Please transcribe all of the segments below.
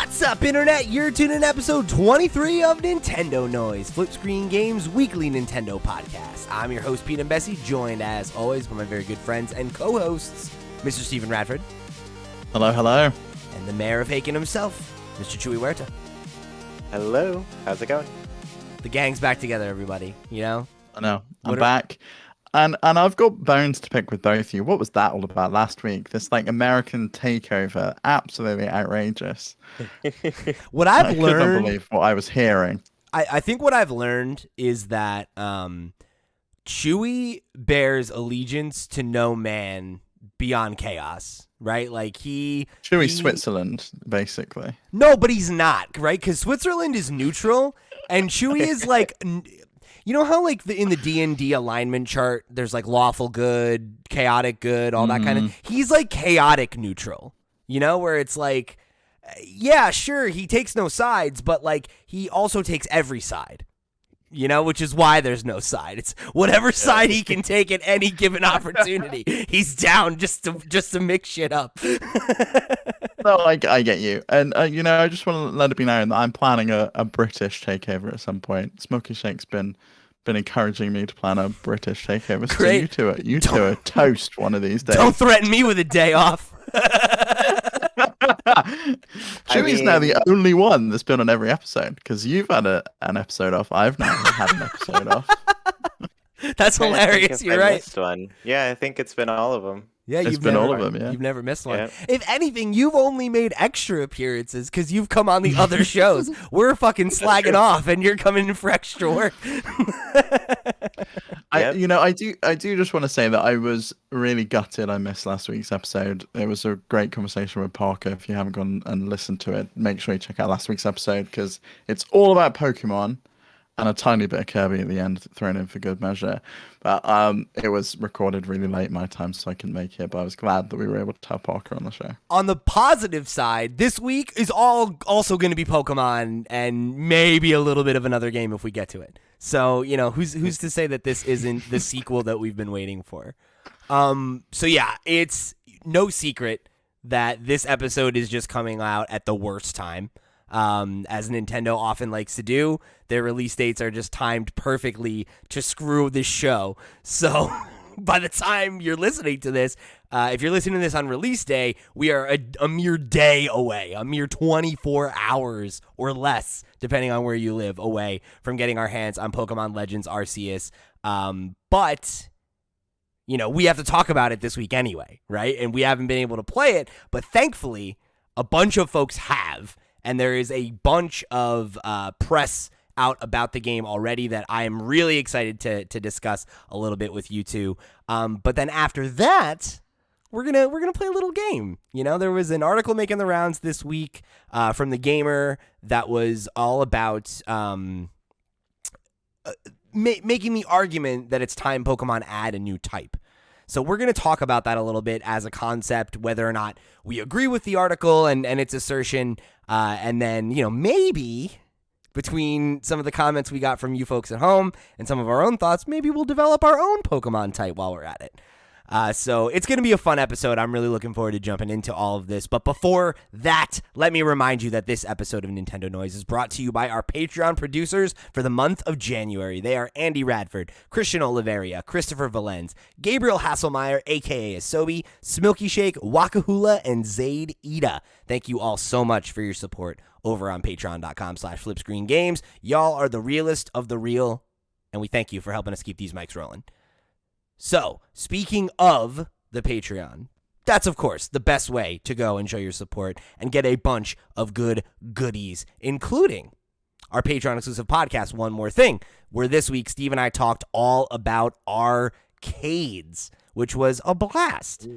What's up, Internet? You're tuning in episode 23 of Nintendo Noise, Flip Screen Games' weekly Nintendo podcast. I'm your host, Pete and Bessie, joined as always by my very good friends and co-hosts, Mr. Stephen Radford. Hello, hello. And the mayor of Haken himself, Mr. Chewy Huerta. Hello. How's it going? The gang's back together, everybody, you know? I know. I'm back. And I've got bones to pick with both of you. What was that all about last week? This American takeover, absolutely outrageous. What I've I learned, couldn't believe what I was hearing. I think what I've learned is that Chewy bears allegiance to no man beyond chaos, right? Like Chewy's Switzerland, basically. No, but he's not, right? Because Switzerland is neutral, and Chewy is like. You know how in the D&D alignment chart, there's lawful good, chaotic good, all that kind of. He's chaotic neutral, where it's yeah, sure, he takes no sides, but he also takes every side, which is why there's no side. It's whatever side he can take at any given opportunity. He's down just to mix shit up. No, I get you. And, I just want to let it be known that I'm planning a British takeover at some point. Smoky Shake's been encouraging me to plan a British takeover. Great. So you two are toast one of these days. Don't threaten me with a day off. Chewy's now the only one that's been on every episode, because you've had an episode off. I've never had an episode off. That's hilarious. You're right. Missed one. Yeah, I think it's been all of them. Yeah, it's been all of them. Yeah, you've never missed one. Yeah. If anything, you've only made extra appeareces because you've come on the other shows. We're fucking slagging off, and you're coming in for extra work. I do just want to say that I was really gutted I missed last week's episode. It was a great conversation with Parker. If you haven't gone and listened to it, make sure you check out last week's episode, because it's all about Pokemon and a tiny bit of Kirby at the end thrown in for good measure. But it was recorded really late my time, so I couldn't make it. But I was glad that we were able to have Parker on the show. On the positive side, this week is also going to be Pokemon and maybe a little bit of another game if we get to it. So, who's to say that this isn't the sequel that we've been waiting for? So yeah, it's no secret that this episode is just coming out at the worst time. As Nintendo often likes to do, their release dates are just timed perfectly to screw this show. So by the time you're listening to this, if you're listening to this on release day, we are a mere day away, a mere 24 hours or less, depending on where you live, away from getting our hands on Pokémon Legends Arceus. But we have to talk about it this week anyway, right? And we haven't been able to play it, but thankfully a bunch of folks have. And there is a bunch of press out about the game already that I am really excited to discuss a little bit with you two. But then after that, we're gonna play a little game. There was an article making the rounds this week from The Gamer that was all about making the argument that it's time Pokemon add a new type. So we're going to talk about that a little bit as a concept, whether or not we agree with the article and its assertion. And then, maybe between some of the comments we got from you folks at home and some of our own thoughts, maybe we'll develop our own Pokemon type while we're at it. So it's going to be a fun episode. I'm really looking forward to jumping into all of this. But before that, let me remind you that this episode of Nintendo Noise is brought to you by our Patreon producers for the month of January. They are Andy Radford, Christian Oliveria, Christopher Valenz, Gabriel Hasselmeyer, a.k.a. Asobi, Smilky Shake, Wakahula, and Zaid Ida. Thank you all so much for your support over on patreon.com/flipscreengames. Y'all are the realest of the real, and we thank you for helping us keep these mics rolling. So, speaking of the Patreon, that's, of course, the best way to go and show your support and get a bunch of good goodies, including our Patreon-exclusive podcast, One More Thing, where this week Steve and I talked all about arcades, which was a blast.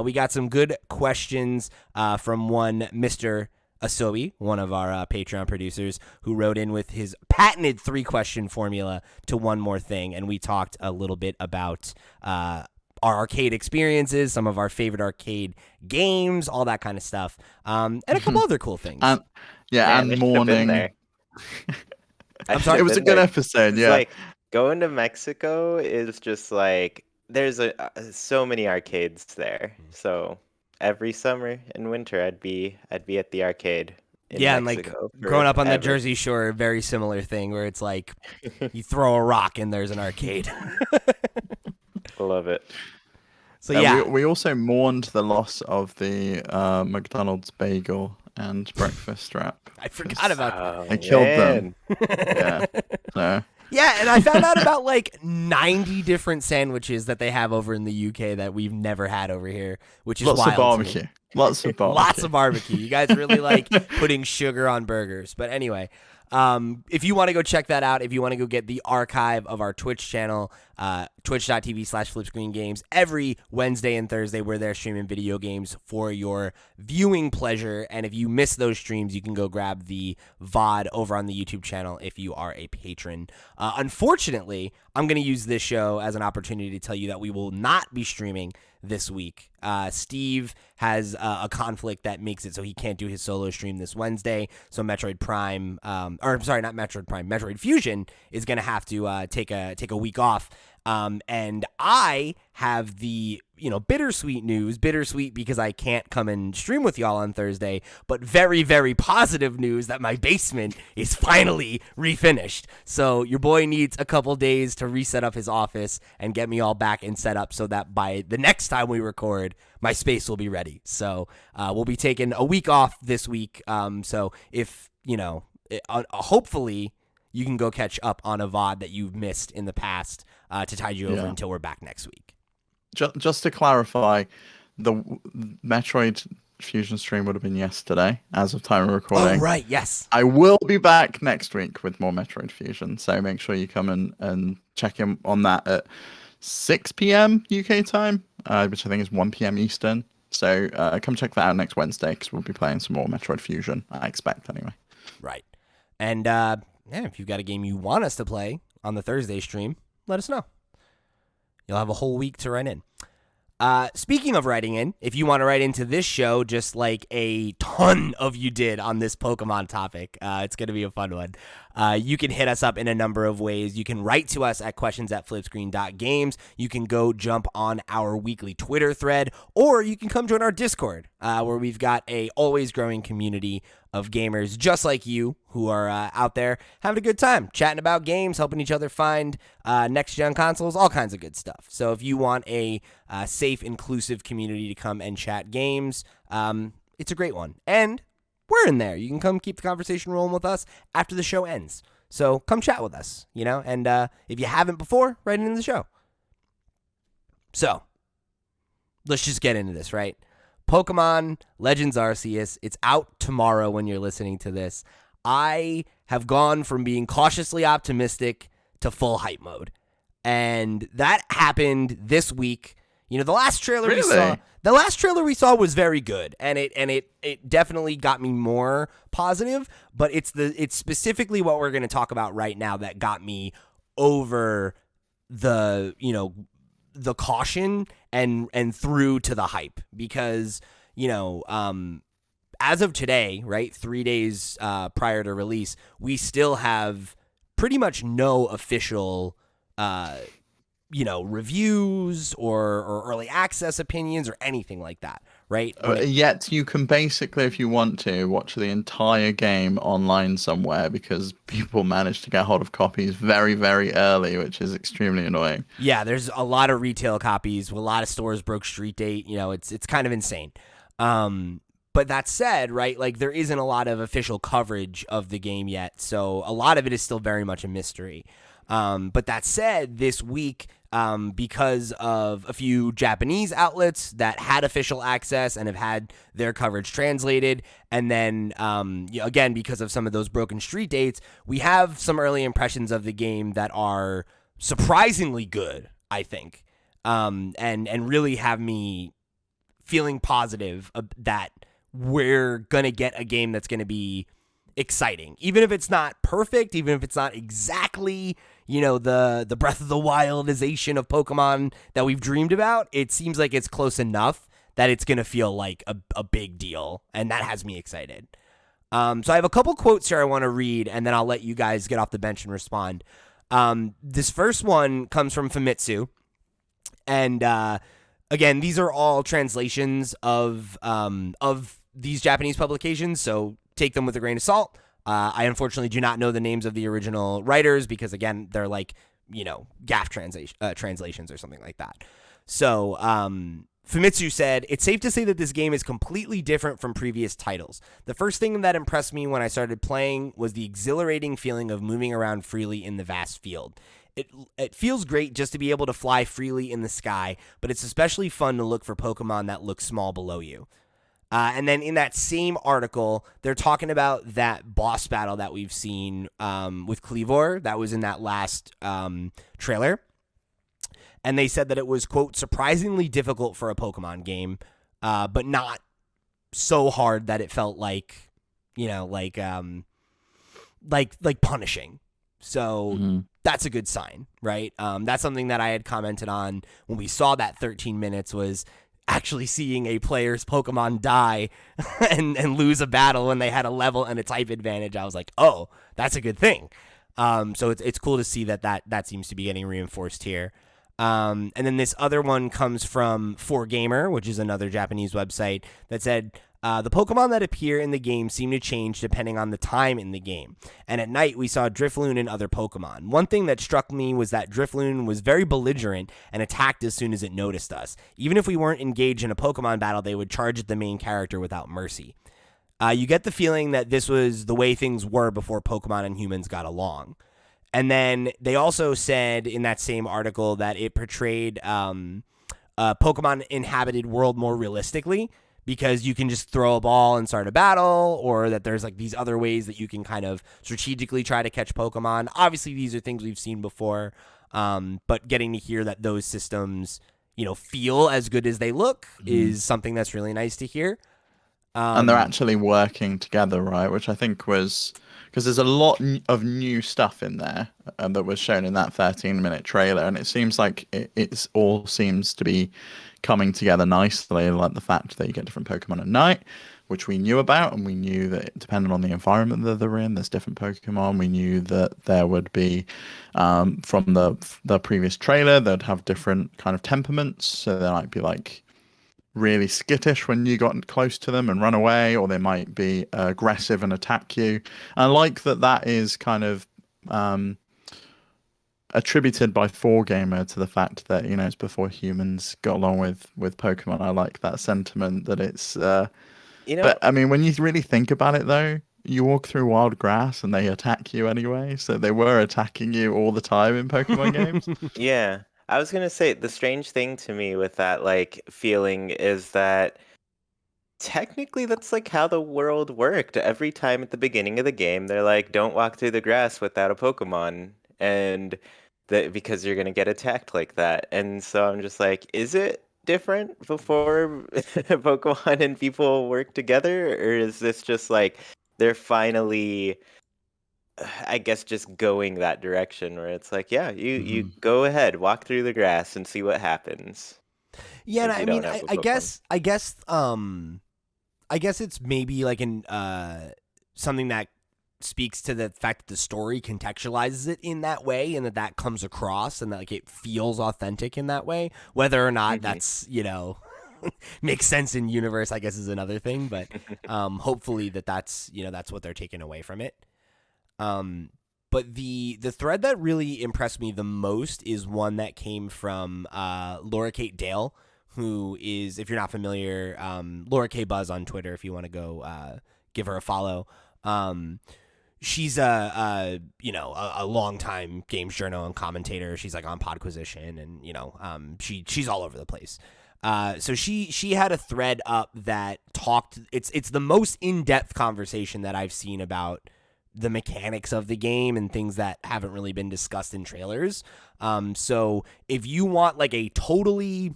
We got some good questions from one Mr. Asobi, one of our Patreon producers, who wrote in with his patented 3-question formula to One More Thing, and we talked a little bit about our arcade experiences, some of our favorite arcade games, all that kind of stuff, and a couple other cool things. And morning. I'm sorry. It was a good episode. Yeah, going to Mexico is just there's so many arcades there. So every summer and winter, I'd be at the arcade in Yeah, and like Mexico. growing up on the forever. Jersey Shore, very similar thing where it's like you throw a rock and there's an arcade. Love it. So yeah, we also mourned the loss of the McDonald's bagel and breakfast wrap. I forgot about that. Oh, They killed them. man. Yeah. So Yeah, and I found out about like 90 different sandwiches that they have over in the UK that we've never had over here, which is lots wild of to me. barbecue. Lots of barbecue. Lots of barbecue. You guys really like putting sugar on burgers. But anyway, if you want to go check that out, if you want to go get the archive of our Twitch channel, twitch.tv/flipscreengames, every Wednesday and Thursday we're there streaming video games for your viewing pleasure. And if you miss those streams, you can go grab the VOD over on the YouTube channel if you are a patron. Unfortunately, I'm going to use this show as an opportunity to tell you that we will not be streaming this week. Steve has a conflict that makes it so he can't do his solo stream this Wednesday. So Metroid Prime, Metroid Fusion is going to have to take a week off. And I have the, bittersweet news, bittersweet because I can't come and stream with y'all on Thursday, but very, very positive news that my basement is finally refinished. So your boy needs a couple days to reset up his office and get me all back and set up so that by the next time we record, my space will be ready. So we'll be taking a week off this week. So if, hopefully you can go catch up on a VOD that you've missed in the past to tide you over until we're back next week. Just to clarify, the Metroid Fusion stream would have been yesterday, as of time of recording. Oh, right, yes. I will be back next week with more Metroid Fusion, so make sure you come and check in on that at 6 p.m. UK time, which I think is 1 p.m. Eastern. So come check that out next Wednesday, because we'll be playing some more Metroid Fusion, I expect, anyway. Right. And if you've got a game you want us to play on the Thursday stream, let us know. You'll have a whole week to write in. Speaking of writing in, if you want to write into this show, just like a ton of you did on this Pokemon topic, it's going to be a fun one. You can hit us up in a number of ways. You can write to us at questions@flipscreen.games. You can go jump on our weekly Twitter thread, or you can come join our Discord, where we've got a always growing community of gamers just like you who are out there having a good time, chatting about games, helping each other find next-gen consoles, all kinds of good stuff. So if you want a safe, inclusive community to come and chat games, it's a great one. And we're in there. You can come keep the conversation rolling with us after the show ends. So come chat with us, and if you haven't before, write into the show. So let's just get into this, right? Pokemon Legends Arceus, it's out tomorrow when you're listening to this. I have gone from being cautiously optimistic to full hype mode. And that happened this week. The last trailer we saw was very good, and it definitely got me more positive, but it's specifically what we're going to talk about right now that got me over the caution and through to the hype, because as of today, right, 3 days prior to release, we still have pretty much no official reviews or early access opinions or anything like that, right? Yet you can basically, if you want to, watch the entire game online somewhere, because people managed to get hold of copies very, very early, which is extremely annoying. Yeah, there's a lot of retail copies. A lot of stores broke street date. It's kind of insane. But that said, right, like there isn't a lot of official coverage of the game yet, so a lot of it is still very much a mystery. But that said, this week, because of a few Japanese outlets that had official access and have had their coverage translated, and then, again, because of some of those broken street dates, we have some early impressions of the game that are surprisingly good, I think, and really have me feeling positive that we're going to get a game that's going to be exciting, even if it's not perfect, even if it's not exactly the Breath of the Wildization of Pokemon that we've dreamed about. It seems like it's close enough that it's gonna feel like a big deal, and that has me excited. So I have a couple quotes here I want to read, and then I'll let you guys get off the bench and respond. This first one comes from Famitsu, and again, these are all translations of these Japanese publications, so take them with a grain of salt. I unfortunately do not know the names of the original writers because, again, they're like, gaff translations or something like that. So Famitsu said, it's safe to say that this game is completely different from previous titles. The first thing that impressed me when I started playing was the exhilarating feeling of moving around freely in the vast field. It feels great just to be able to fly freely in the sky, but it's especially fun to look for Pokemon that look small below you. And then in that same article, they're talking about that boss battle that we've seen with Cleavor that was in that last trailer. And they said that it was, quote, surprisingly difficult for a Pokemon game, but not so hard that it felt like, like punishing. So that's a good sign, right? That's something that I had commented on when we saw that 13 minutes was actually seeing a player's Pokemon die and lose a battle when they had a level and a type advantage. I was like, oh, that's a good thing. So it's cool to see that seems to be getting reinforced here. And then this other one comes from 4Gamer, which is another Japanese website, that said, the Pokemon that appear in the game seem to change depending on the time in the game. And at night, we saw Drifloon and other Pokemon. One thing that struck me was that Drifloon was very belligerent and attacked as soon as it noticed us. Even if we weren't engaged in a Pokemon battle, they would charge at the main character without mercy. You get the feeling that this was the way things were before Pokemon and humans got along. And then they also said in that same article that it portrayed a Pokemon inhabited world more realistically because you can just throw a ball and start a battle, or that there's like these other ways that you can kind of strategically try to catch Pokemon. Obviously, these are things we've seen before, but getting to hear that those systems, feel as good as they look is something that's really nice to hear. And they're actually working together, right? Which I think was... Because there's a lot of new stuff in there that was shown in that 13-minute trailer, and it seems like it's all seems to be coming together nicely, like the fact that you get different Pokemon at night, which we knew about, and we knew that depending on the environment that they're in, there's different Pokemon. We knew that there would be, from the previous trailer, they'd have different kind of temperaments, so there might be like really skittish when you got close to them and run away, or they might be aggressive and attack you. And I like that is kind of attributed by 4Gamer to the fact that it's before humans got along with Pokemon. I like that sentiment that it's but I mean, when you really think about it though, you walk through wild grass and they attack you anyway, so they were attacking you all the time in Pokemon games. Yeah. I was gonna say the strange thing to me with that feeling is that technically that's how the world worked. Every time at the beginning of the game, they're like, "Don't walk through the grass without a Pokemon," and because you're gonna get attacked like that. And so I'm just like, is it different before Pokemon and people work together, or is this just they're finally, I guess, just going that direction where it's like, yeah, you go ahead, walk through the grass and see what happens. Yeah, and I mean, I guess it's maybe like something that speaks to the fact that the story contextualizes it in that way, and that comes across, and that it feels authentic in that way. Whether or not that's makes sense in universe, I guess, is another thing. But hopefully that's what they're taking away from it. But the thread that really impressed me the most is one that came from Laura Kate Dale, who is, if you're not familiar, Laura K Buzz on Twitter, if you want to go give her a follow. She's a longtime games journal and commentator. She's on Podquisition, and she's all over the place. So she had a thread up that talked. It's the most in-depth conversation that I've seen about the mechanics of the game and things that haven't really been discussed in trailers. So if you want a totally,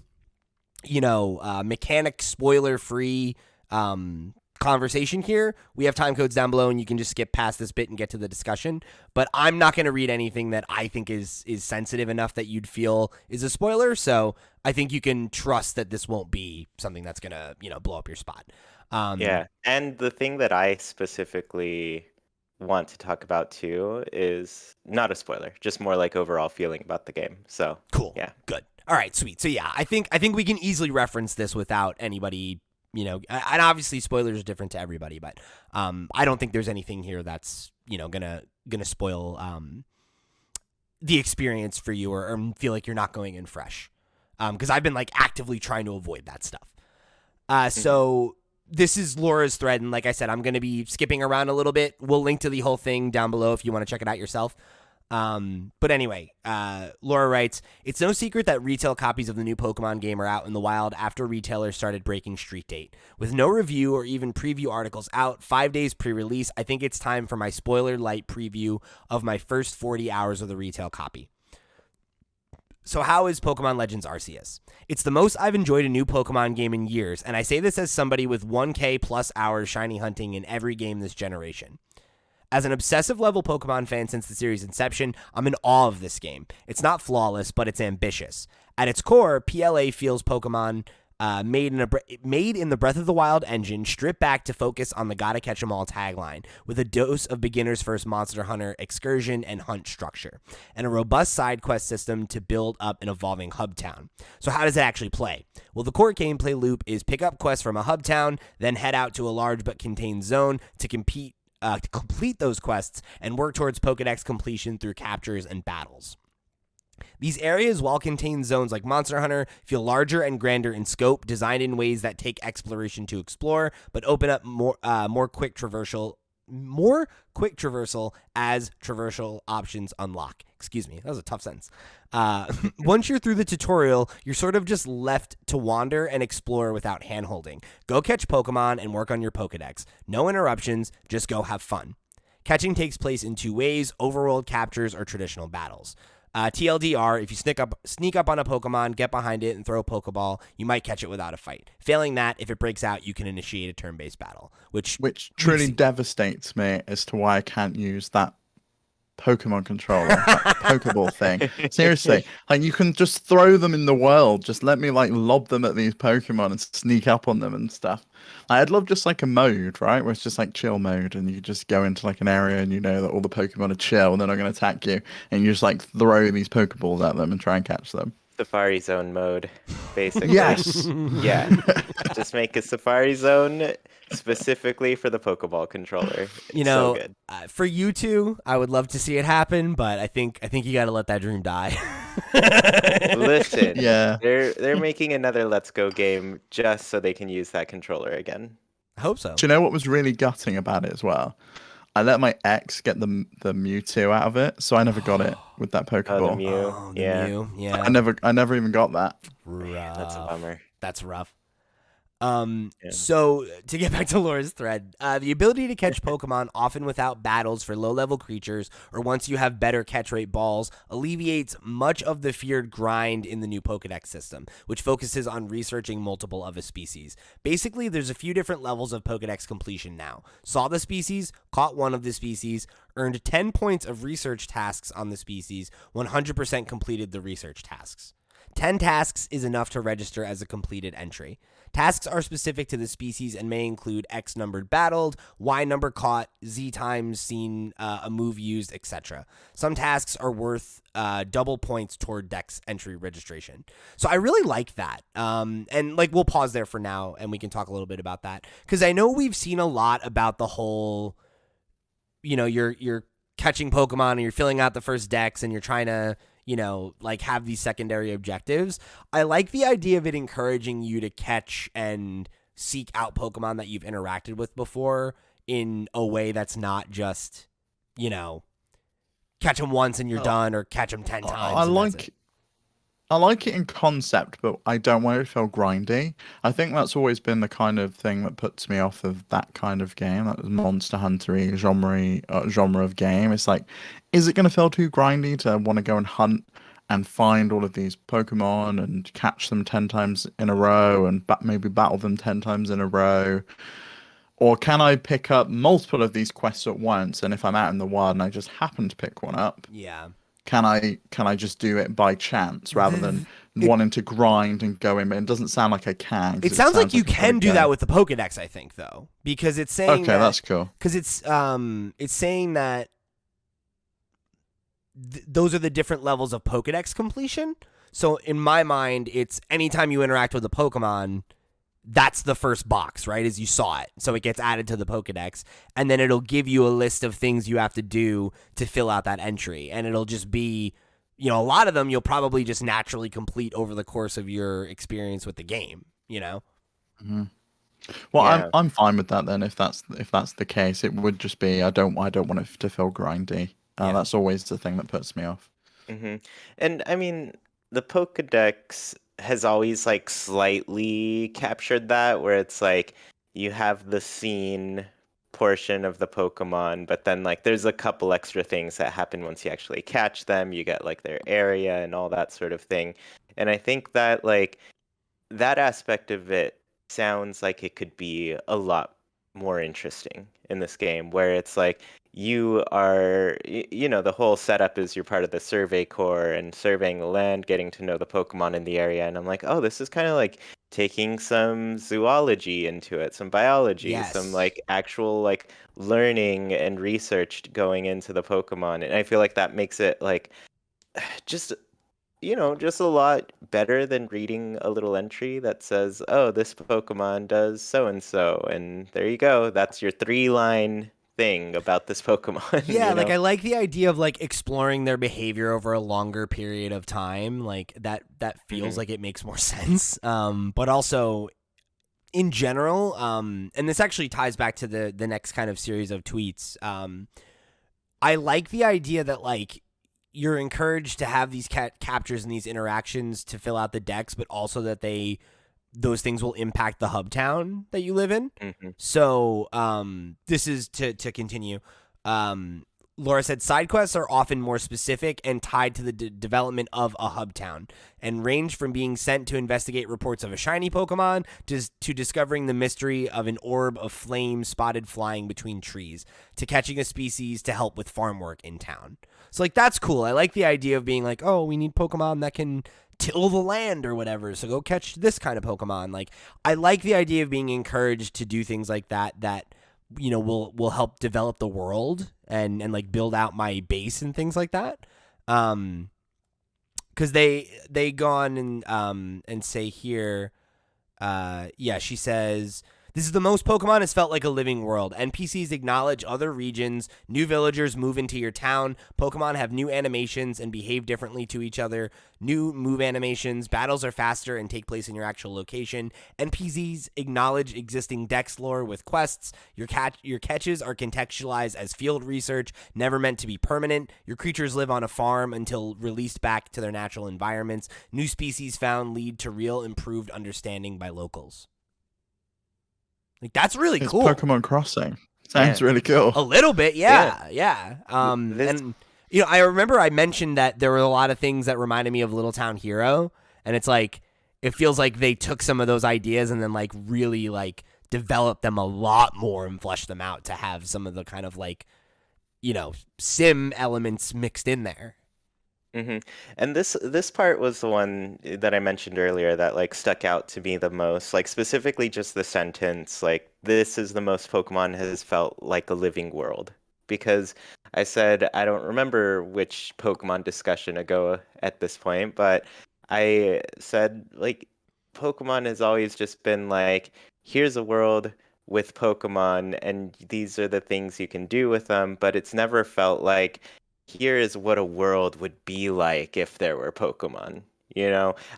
mechanic spoiler free conversation here, we have time codes down below and you can just skip past this bit and get to the discussion. But I'm not going to read anything that I think is sensitive enough that you'd feel is a spoiler. So I think you can trust that this won't be something that's going to, blow up your spot. Yeah. And the thing that I specifically want to talk about too is not a spoiler, just more overall feeling about the game. So cool. Yeah. Good. All right, sweet. So yeah, I think we can easily reference this without anybody, and obviously spoilers are different to everybody, but I don't think there's anything here that's gonna spoil the experience for you or feel like you're not going in fresh. Because I've been like actively trying to avoid that stuff. So this is Laura's thread, and like I said, I'm going to be skipping around a little bit. We'll link to the whole thing down below if you want to check it out yourself. But anyway, Laura writes, it's no secret that retail copies of the new Pokemon game are out in the wild after retailers started breaking street date. With no review or even preview articles out 5 days pre-release, I think it's time for my spoiler light preview of my first 40 hours of the retail copy. So how is Pokemon Legends Arceus? It's the most I've enjoyed a new Pokemon game in years, and I say this as somebody with 1K plus hours shiny hunting in every game this generation. As an obsessive level Pokemon fan since the series' inception, I'm in awe of this game. It's not flawless, but it's ambitious. At its core, PLA feels Pokemon made in the Breath of the Wild engine, stripped back to focus on the gotta catch 'em all tagline, with a dose of beginner's first Monster Hunter excursion and hunt structure, and a robust side quest system to build up an evolving hub town. So how does it actually play? Well, the core gameplay loop is pick up quests from a hub town, then head out to a large but contained zone to complete those quests and work towards Pokedex completion through captures and battles. These areas, while contained zones like Monster Hunter, feel larger and grander in scope, designed in ways that take exploration to explore, but open up more quick traversal as traversal options unlock. Excuse me, that was a tough sentence. Once you're through the tutorial, you're sort of just left to wander and explore without handholding. Go catch Pokemon and work on your Pokedex. No interruptions, just go have fun. Catching takes place in two ways: overworld captures or traditional battles. TLDR, if you sneak up on a Pokemon, get behind it, and throw a Pokeball, you might catch it without a fight. Failing that, if it breaks out, you can initiate a turn-based battle. Which truly devastates me as to why I can't use that Pokemon controller, that Pokeball thing. Seriously, like you can just throw them in the world. Just let me like lob them at these Pokemon and sneak up on them and stuff. I'd love just like a mode, right, where it's just like chill mode, and you just go into like an area and you know that all the Pokemon are chill and they're not going to attack you, and you just like throw these Pokeballs at them and try and catch them. Safari Zone mode, basically. Yes. Yeah. Just make a Safari Zone specifically for the Pokeball controller. It's so good. For you two, I would love to see it happen, but I think you got to let that dream die. Listen, yeah, they're making another Let's Go game just so they can use that controller again. I hope so. Do you know what was really gutting about it as well? I let my ex get the Mewtwo out of it, so I never got it with that Pokeball. The Mew. Mew. Yeah. I never even got that. Rough. That's a bummer. That's rough. So to get back to Laura's thread, the ability to catch Pokemon often without battles for low-level creatures or once you have better catch rate balls alleviates much of the feared grind in the new Pokedex system, which focuses on researching multiple of a species. Basically, there's a few different levels of Pokedex completion now. Saw the species, caught one of the species, earned 10 points of research tasks on the species, 100% completed the research tasks. 10 tasks is enough to register as a completed entry. Tasks are specific to the species and may include X numbered battled, Y number caught, Z times seen a move used, etc. Some tasks are worth double points toward Dex entry registration. So I really like that. And like we'll pause there for now and we can talk a little bit about that. Because I know we've seen a lot about the whole, you're catching Pokemon and you're filling out the first Dex and you're trying to like have these secondary objectives. I like the idea of it encouraging you to catch and seek out Pokemon that you've interacted with before in a way that's not just, catch them once and you're done or catch them 10 times. I like it in concept, but I don't want it to feel grindy. I think that's always been the kind of thing that puts me off of that kind of game, that Monster Hunter-y genre of game. It's like, is it going to feel too grindy to want to go and hunt and find all of these Pokemon and catch them 10 times in a row and maybe battle them 10 times in a row? Or can I pick up multiple of these quests at once, and if I'm out in the wild and I just happen to pick one up, can I just do it by chance rather than wanting to grind and go in? But it doesn't sound like I can. It sounds like you can do that with the Pokedex, I think, though, because it's saying that's cool. Because it's saying that those are the different levels of Pokedex completion. So in my mind, it's anytime you interact with a Pokemon, that's the first box, right? As you saw it. So it gets added to the Pokedex, and then it'll give you a list of things you have to do to fill out that entry. And it'll just be, a lot of them you'll probably just naturally complete over the course of your experience with the game, Mm-hmm. Well, Yeah. I'm fine with that then. If that's the case, it would just be I don't want it to feel grindy. Yeah. That's always the thing that puts me off. And I mean, the Pokedex has always like slightly captured that, where it's like you have the scene portion of the Pokemon, but then like there's a couple extra things that happen once you actually catch them. You get like their area and all that sort of thing. And I think that like that aspect of it sounds like it could be a lot more interesting in this game, where it's like you are, the whole setup is you're part of the Survey Corps and surveying the land, getting to know the Pokemon in the area. And I'm like, oh, this is kind of like taking some zoology into it, some biology, some Yes. like actual like learning and research going into the Pokemon. And I feel like that makes it like just just a lot better than reading a little entry that says, oh, this Pokemon does so and so. And there you go. That's your 3-line thing about this Pokemon. Yeah, like I like the idea of like exploring their behavior over a longer period of time. Like that feels like it makes more sense. But also in general, and this actually ties back to the next kind of series of tweets. I like the idea that like you're encouraged to have these captures and these interactions to fill out the decks, but also that those things will impact the hub town that you live in. So this is to continue. Laura said side quests are often more specific and tied to the development of a hub town and range from being sent to investigate reports of a shiny Pokemon to discovering the mystery of an orb of flame spotted flying between trees to catching a species to help with farm work in town. So like that's cool. I like the idea of being like, oh, we need Pokemon that can till the land or whatever, so go catch this kind of Pokemon. Like I like the idea of being encouraged to do things like that will help develop the world and like build out my base and things like that. Because they go on and say here, she says, this is the most Pokemon has felt like a living world. NPCs acknowledge other regions. New villagers move into your town. Pokemon have new animations and behave differently to each other. New move animations. Battles are faster and take place in your actual location. NPCs acknowledge existing dex lore with quests. Your catches are contextualized as field research, never meant to be permanent. Your creatures live on a farm until released back to their natural environments. New species found lead to real improved understanding by locals. Like that's really It's cool. Pokemon Crossing. Sounds really cool. A little bit, yeah. And I remember I mentioned that there were a lot of things that reminded me of Little Town Hero, and it's like it feels like they took some of those ideas and then like really like developed them a lot more and fleshed them out to have some of the kind of like sim elements mixed in there. And this part was the one that I mentioned earlier that like stuck out to me the most, like specifically just the sentence, like this is the most Pokemon has felt like a living world. Because I said I don't remember which Pokemon discussion ago at this point, but I said like Pokemon has always just been like, here's a world with Pokemon and these are the things you can do with them, but it's never felt like here is what a world would be like if there were Pokemon.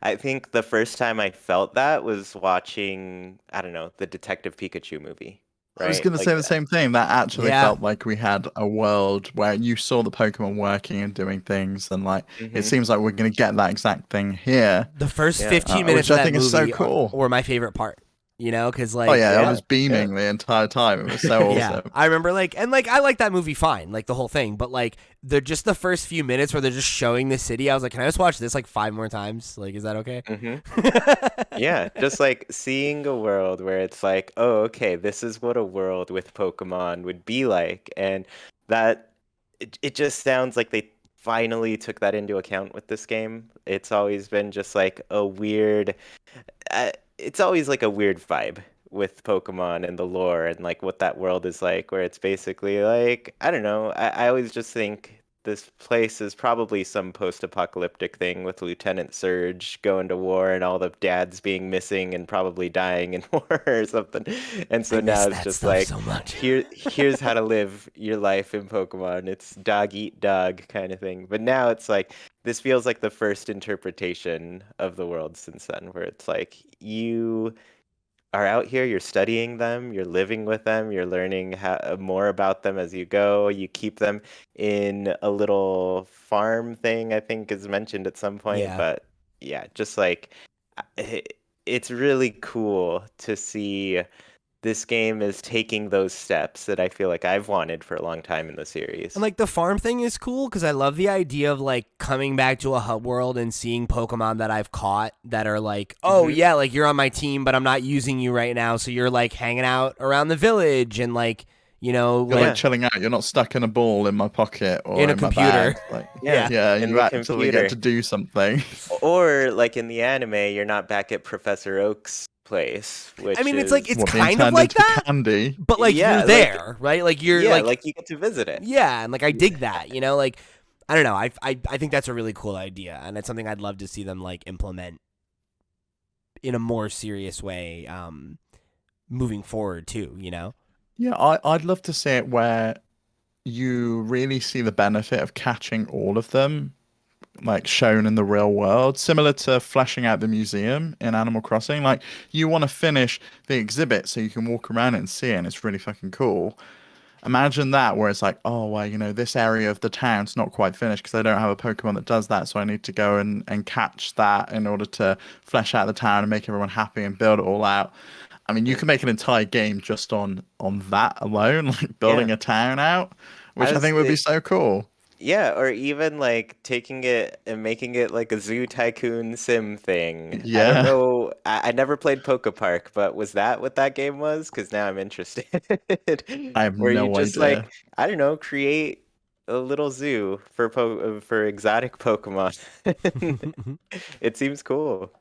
I think the first time I felt that was watching, I don't know, the Detective Pikachu movie, right? I was going to say the same thing. That actually Yeah. felt like we had a world where you saw the Pokemon working and doing things, and like it seems like we're going to get that exact thing here. The first 15 minutes which of I that think is so movie cool. were my favorite part. Because like, Oh yeah, I was beaming the entire time. It was so awesome. I remember I like that movie fine, like the whole thing, but like the first few minutes where they're just showing the city, I was like, can I just watch this like 5 more times? Like, is that okay? Yeah, just like seeing a world where it's like, oh, okay, this is what a world with Pokemon would be like, and that it just sounds like they finally took that into account with this game. It's always been just like a weird. It's always like a weird vibe with Pokemon and the lore and like what that world is like, where it's basically like, I don't know, I always just think this place is probably some post-apocalyptic thing with Lieutenant Surge going to war and all the dads being missing and probably dying in war or something. And so I miss now it's that just stuff like, so much. here's how to live your life in Pokemon. It's dog eat dog kind of thing. But now it's like this feels like the first interpretation of the world since then, where it's like you are out here, you're studying them, you're living with them, you're learning more about them as you go. You keep them in a little farm thing, I think is mentioned at some point. Yeah. But yeah, just like it's really cool to see this game is taking those steps that I feel like I've wanted for a long time in the series. And like the farm thing is cool because I love the idea of like coming back to a hub world and seeing Pokemon that I've caught that are like, oh yeah, like you're on my team, but I'm not using you right now. So you're like hanging out around the village and like, you know, You're like chilling out. You're not stuck in a ball in my pocket or in a my computer. bag. Like, Yeah. in you the actually computer. get to do something. Or like in the anime, you're not back at Professor Oak's place, which I mean, it's is, like it's What, being kind of turned like into that, candy. but like Yeah, you're like- there, right? Like you're yeah, like, like you get to visit it. yeah, and like I dig that, you know, like I don't know, I think that's a really cool idea, and it's something I'd love to see them like implement in a more serious way, moving forward too, you know. Yeah, I'd love to see it where you really see the benefit of catching all of them, like shown in the real world, similar to fleshing out the museum in Animal Crossing. Like you want to finish the exhibit so you can walk around it and see it, and it's really fucking cool. Imagine that, where it's like, oh, well, you know, this area of the town's not quite finished because they don't have a Pokemon that does that, so I need to go and catch that in order to flesh out the town and make everyone happy and build it all out. I mean, you can make an entire game just on that alone, like building a town out, which I think would be so cool. Yeah, or even like taking it and making it like a Zoo Tycoon sim thing. I Yeah. don't know. I never played Poke Park, but was that what that game was? Because now I'm interested. I have Where you no just idea. like, I don't know, create a little zoo for exotic Pokemon. It seems cool.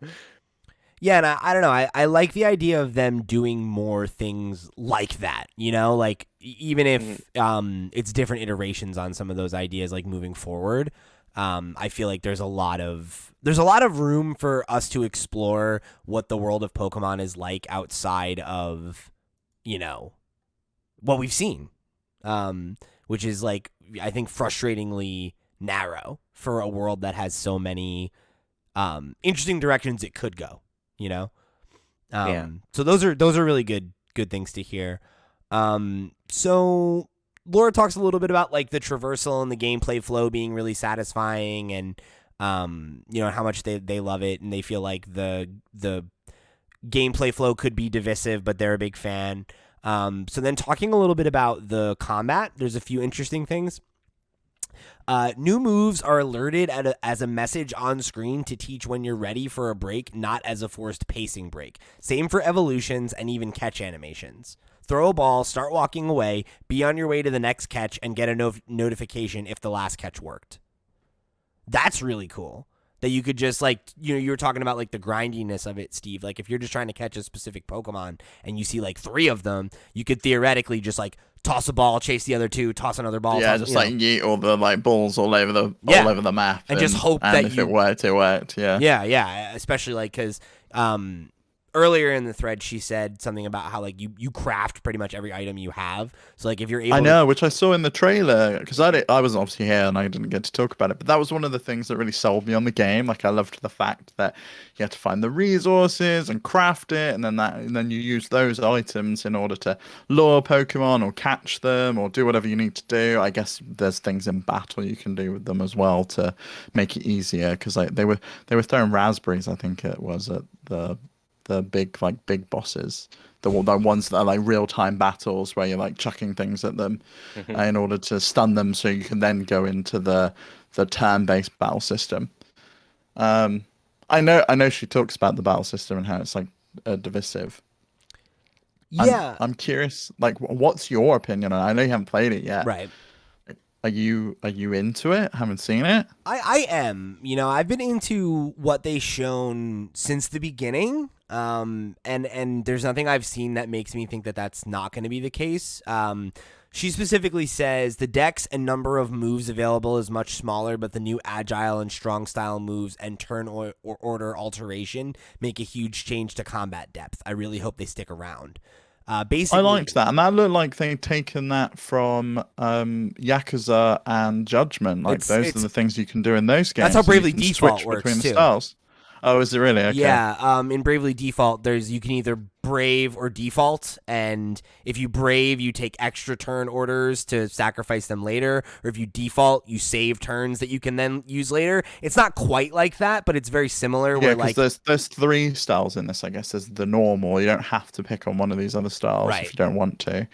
Yeah, and I don't know. I like the idea of them doing more things like that, you know, like even if it's different iterations on some of those ideas, like moving forward. I feel like there's a lot of room for us to explore what the world of Pokemon is like outside of, you know, what we've seen, which is like I think frustratingly narrow for a world that has so many interesting directions it could go. You know, so those are really good things to hear. So Laura talks a little bit about like the traversal and the gameplay flow being really satisfying, and you know how much they love it and they feel like the gameplay flow could be divisive, but they're a big fan. So then talking a little bit about the combat, there's a few interesting things. New moves are alerted as a message on screen to teach when you're ready for a break, not as a forced pacing break. Same for evolutions and even catch animations. Throw a ball, start walking away, be on your way to the next catch, and get a notification if the last catch worked. That's really cool. That you could just like, you know, you were talking about like the grindiness of it, Steve. Like if you're just trying to catch a specific Pokemon and you see like 3 of them, you could theoretically just like toss a ball, chase the other 2, toss another ball. Yeah, toss, just you know. like yeet all the like balls all over the map, and just hope and that if you it worked, it worked. Yeah. Yeah, especially like because earlier in the thread she said something about how like you craft pretty much every item you have. So like if you're able, I know, which I saw in the trailer because I wasn't obviously here and I didn't get to talk about it, but that was one of the things that really sold me on the game. Like I loved the fact that you had to find the resources and craft it, and then you use those items in order to lure Pokemon or catch them or do whatever you need to do. I guess there's things in battle you can do with them as well to make it easier because like they were throwing raspberries, I think it was, at the big bosses, the ones that are like real-time battles where you're like chucking things at them in order to stun them so you can then go into the turn-based battle system. I know she talks about the battle system and how it's like divisive. yeah, I'm curious, like what's your opinion on it? I know you haven't played it yet. right. Are you into it? Haven't seen it? I am. You know, I've been into what they've shown since the beginning. And there's nothing I've seen that makes me think that that's not going to be the case. She specifically says the dex and number of moves available is much smaller, but the new agile and strong style moves and turn or order alteration make a huge change to combat depth. I really hope they stick around. Basically, I liked that, and that looked like they'd taken that from Yakuza and Judgment. Like those are the things you can do in those games. That's how Bravely you can Default switch works between too. the styles. Oh, is it really? Okay. Yeah, in Bravely Default, you can either brave or default, and if you brave, you take extra turn orders to sacrifice them later, or if you default, you save turns that you can then use later. It's not quite like that, but it's very similar. Yeah, because there's 3 styles in this, I guess. There's the normal. You don't have to pick on one of these other styles if you don't want to.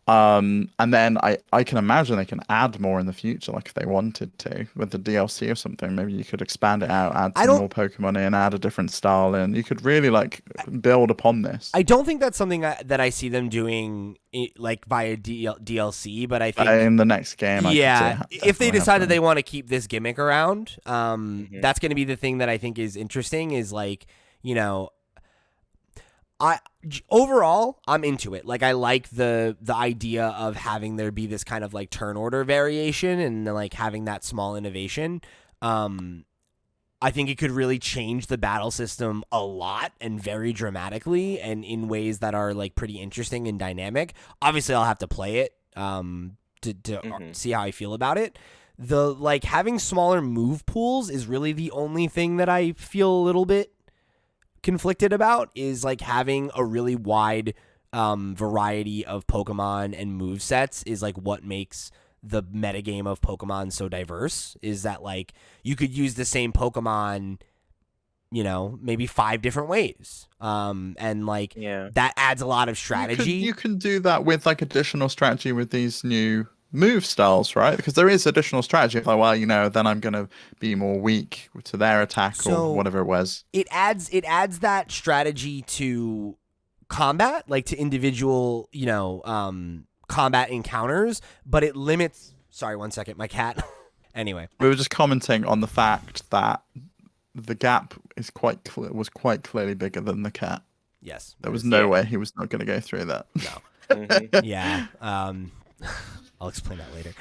And then I can imagine they can add more in the future, like if they wanted to with the DLC or something. Maybe you could expand it out, add some more Pokemon in, add a different style in. You could really like build upon this. I don't think that's something that I see them doing like via DLC, but I think in the next game, if they decide that they want to keep this gimmick around, that's going to be the thing that I think is interesting. Is like, you know, overall, I'm into it. Like, I like the idea of having there be this kind of like turn order variation and like having that small innovation. I think it could really change the battle system a lot and very dramatically and in ways that are like pretty interesting and dynamic. Obviously, I'll have to play it to see how I feel about it. The like having smaller move pools is really the only thing that I feel a little bit conflicted about, is like having a really wide variety of Pokemon and move sets is like what makes the metagame of Pokemon so diverse. Is that like you could use the same Pokemon, you know, maybe 5 different ways, and like that adds a lot of strategy. You can do that with like additional strategy with these new move styles, right? Because there is additional strategy. Like, well, you know, then I'm gonna be more weak to their attack or whatever it was. It adds that strategy to combat, like to individual, you know, combat encounters, but it limits. Sorry, 1 second, my cat. Anyway, we were just commenting on the fact that the gap is was quite clearly bigger than the cat. Yes, there was no way he was not going to go through that. No. Yeah. I'll explain that later.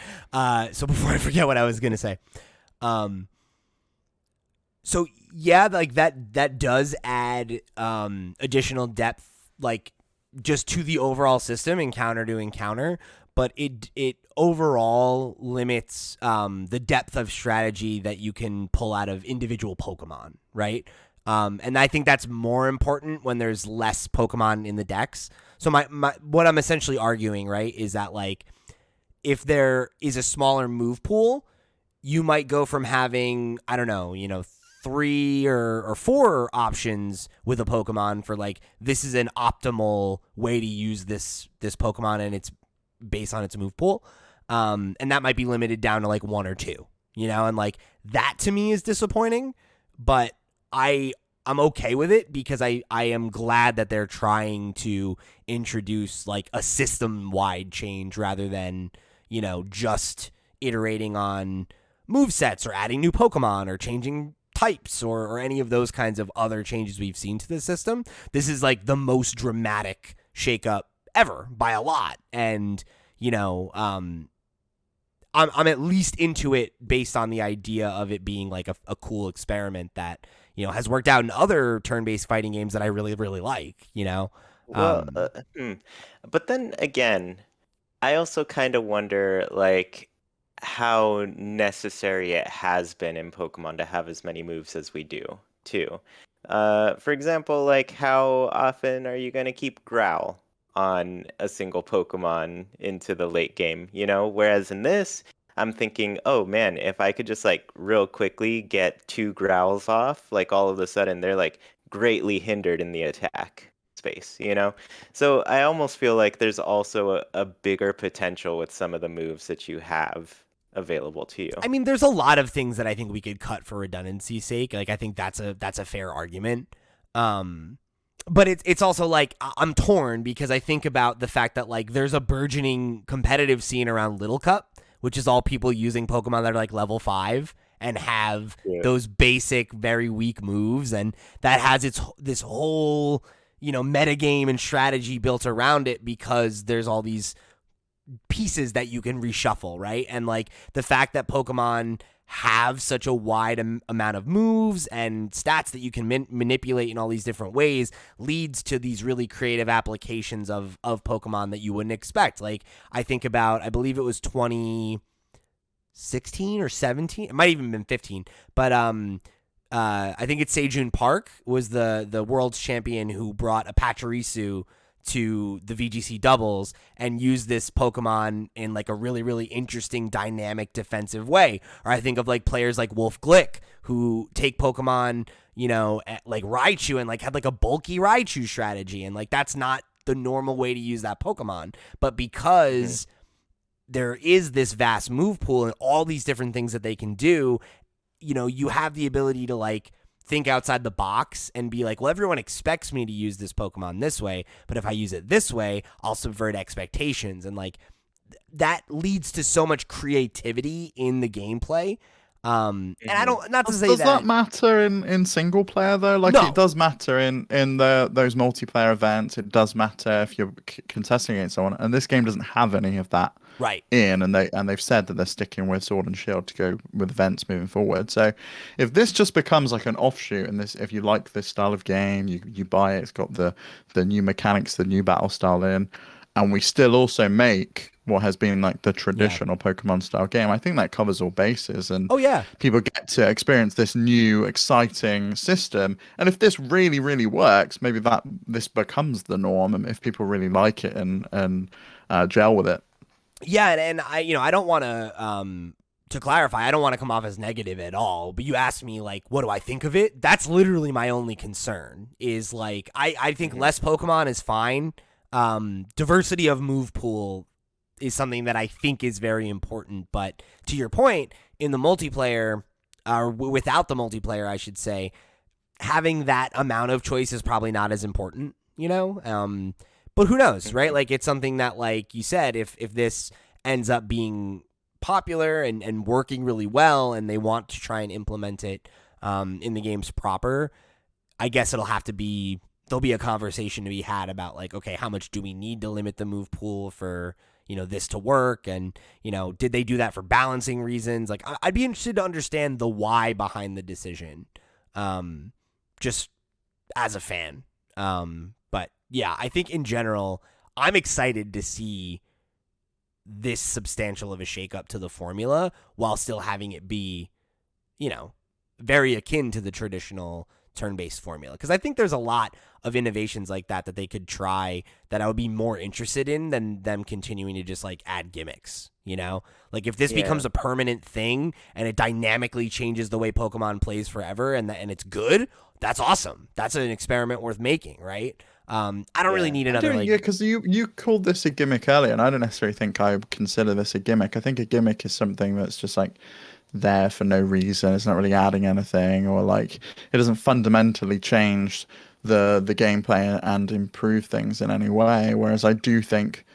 So before I forget what I was gonna say, so yeah, like that does add additional depth, like just to the overall system, encounter to encounter, but it overall limits the depth of strategy that you can pull out of individual Pokemon, right? And I think that's more important when there's less Pokemon in the decks. So my what I'm essentially arguing, right, is that like, if there is a smaller move pool, you might go from having, I don't know, you know, 3 or 4 options with a Pokemon for like, this is an optimal way to use this Pokemon and it's based on its move pool. And that might be limited down to like 1 or 2, you know, and like that to me is disappointing, but I'm okay with it because I am glad that they're trying to introduce like a system-wide change rather than, you know, just iterating on move sets or adding new Pokemon or changing types or any of those kinds of other changes we've seen to the system. This is like the most dramatic shakeup ever by a lot. And, you know, I'm at least into it based on the idea of it being like a cool experiment that, you know, has worked out in other turn-based fighting games that I really, really like, you know? Well, but then again, I also kind of wonder, like, how necessary it has been in Pokemon to have as many moves as we do, too. For example, like, how often are you going to keep Growl on a single Pokemon into the late game, you know? Whereas in this, I'm thinking, oh man, if I could just like real quickly get 2 Growls off, like all of a sudden they're like greatly hindered in the attack space, you know? So I almost feel like there's also a bigger potential with some of the moves that you have available to you. I mean, there's a lot of things that I think we could cut for redundancy's sake. Like, I think that's a fair argument. But it's also like I'm torn because I think about the fact that like there's a burgeoning competitive scene around Little Cup, which is all people using Pokemon that are like level 5 and have those basic, very weak moves, and that has this whole, you know, metagame and strategy built around it because there's all these pieces that you can reshuffle, right? And like the fact that Pokemon have such a wide amount of moves and stats that you can manipulate in all these different ways leads to these really creative applications of Pokemon that you wouldn't expect. Like I think about, I believe it was 2016 or 17, it might even been 15, but I think it's Sejun Park was the world's champion who brought a Pachirisu to the VGC doubles and use this Pokemon in like a really, really interesting dynamic defensive way. Or I think of like players like Wolf Glick who take Pokemon, you know, like Raichu and like had like a bulky Raichu strategy. And like that's not the normal way to use that Pokemon. But because there is this vast move pool and all these different things that they can do, you know, you have the ability to like think outside the box and be like, well, everyone expects me to use this Pokemon this way, but if I use it this way, I'll subvert expectations. And like that leads to so much creativity in the gameplay. And I don't, not to say does that matter in single player though? Like No. it does matter in those multiplayer events. It does matter if you're contesting against someone, and this game doesn't have any of that. Right. And they've said that they're sticking with Sword and Shield to go with events moving forward. So if this just becomes like an offshoot, and this, if you like this style of game, you buy it. It's got the new mechanics, the new battle style in, and we still also make what has been like the traditional Pokemon style game. I think that covers all bases, and people get to experience this new exciting system. And if this really, really works, maybe this becomes the norm, and if people really like it and gel with it. Yeah, and I don't want to clarify, I don't want to come off as negative at all, but you asked me, like, what do I think of it? That's literally my only concern, is, like, I think less Pokemon is fine. Diversity of move pool is something that I think is very important, but to your point, in the multiplayer, or without the multiplayer, I should say, having that amount of choice is probably not as important, you know? But who knows, right? Like, it's something that, like you said, if this ends up being popular and working really well and they want to try and implement it in the games proper, I guess there'll be a conversation to be had about, like, okay, how much do we need to limit the move pool for, you know, this to work? And, you know, did they do that for balancing reasons? Like, I'd be interested to understand the why behind the decision, just as a fan. But yeah, I think in general, I'm excited to see this substantial of a shakeup to the formula while still having it be, you know, very akin to the traditional turn-based formula. Because I think there's a lot of innovations like that they could try that I would be more interested in than them continuing to just like add gimmicks, you know? Like if this becomes a permanent thing and it dynamically changes the way Pokemon plays forever and it's good, that's awesome. That's an experiment worth making, right? I don't really need another because you called this a gimmick earlier, and I don't necessarily think I would consider this a gimmick. I think a gimmick is something that's just like there for no reason. It's not really adding anything, or like it doesn't fundamentally change the gameplay and improve things in any way. Whereas I do think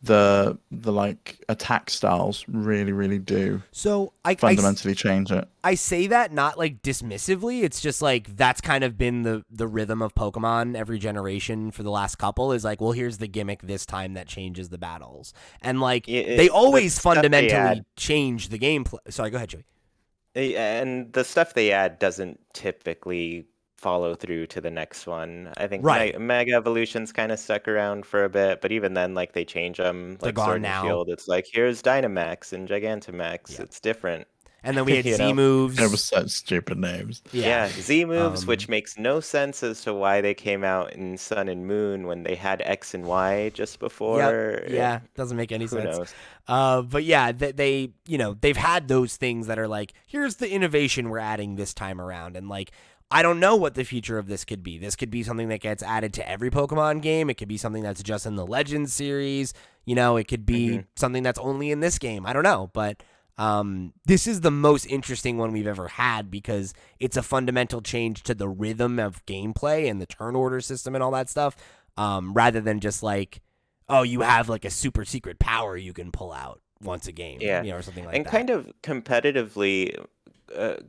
the like attack styles really, really do fundamentally change it. I say that not like dismissively. It's just like that's kind of been the rhythm of Pokemon every generation for the last couple, is like, well, here's the gimmick this time that changes the battles. And like they always fundamentally change the gameplay. Sorry, go ahead, Joey. And the stuff they add doesn't typically follow through to the next one. I think Mega Evolution's kind of stuck around for a bit, but even then, like, they change them. Like Sword and Shield, it's like, here's Dynamax and Gigantamax. It's different. And then we had Z moves. It was such stupid names. Yeah, Z moves, which makes no sense as to why they came out in Sun and Moon when they had X and Y just before. Yeah, doesn't make any sense. Who knows? But yeah, they they've had those things that are like, here's the innovation we're adding this time around, and like, I don't know what the future of this could be. This could be something that gets added to every Pokemon game. It could be something that's just in the Legends series. You know, it could be something that's only in this game. I don't know. But this is the most interesting one we've ever had because it's a fundamental change to the rhythm of gameplay and the turn order system and all that stuff, rather than just like, oh, you have like a super secret power you can pull out once a game, or something like that. And kind of competitively,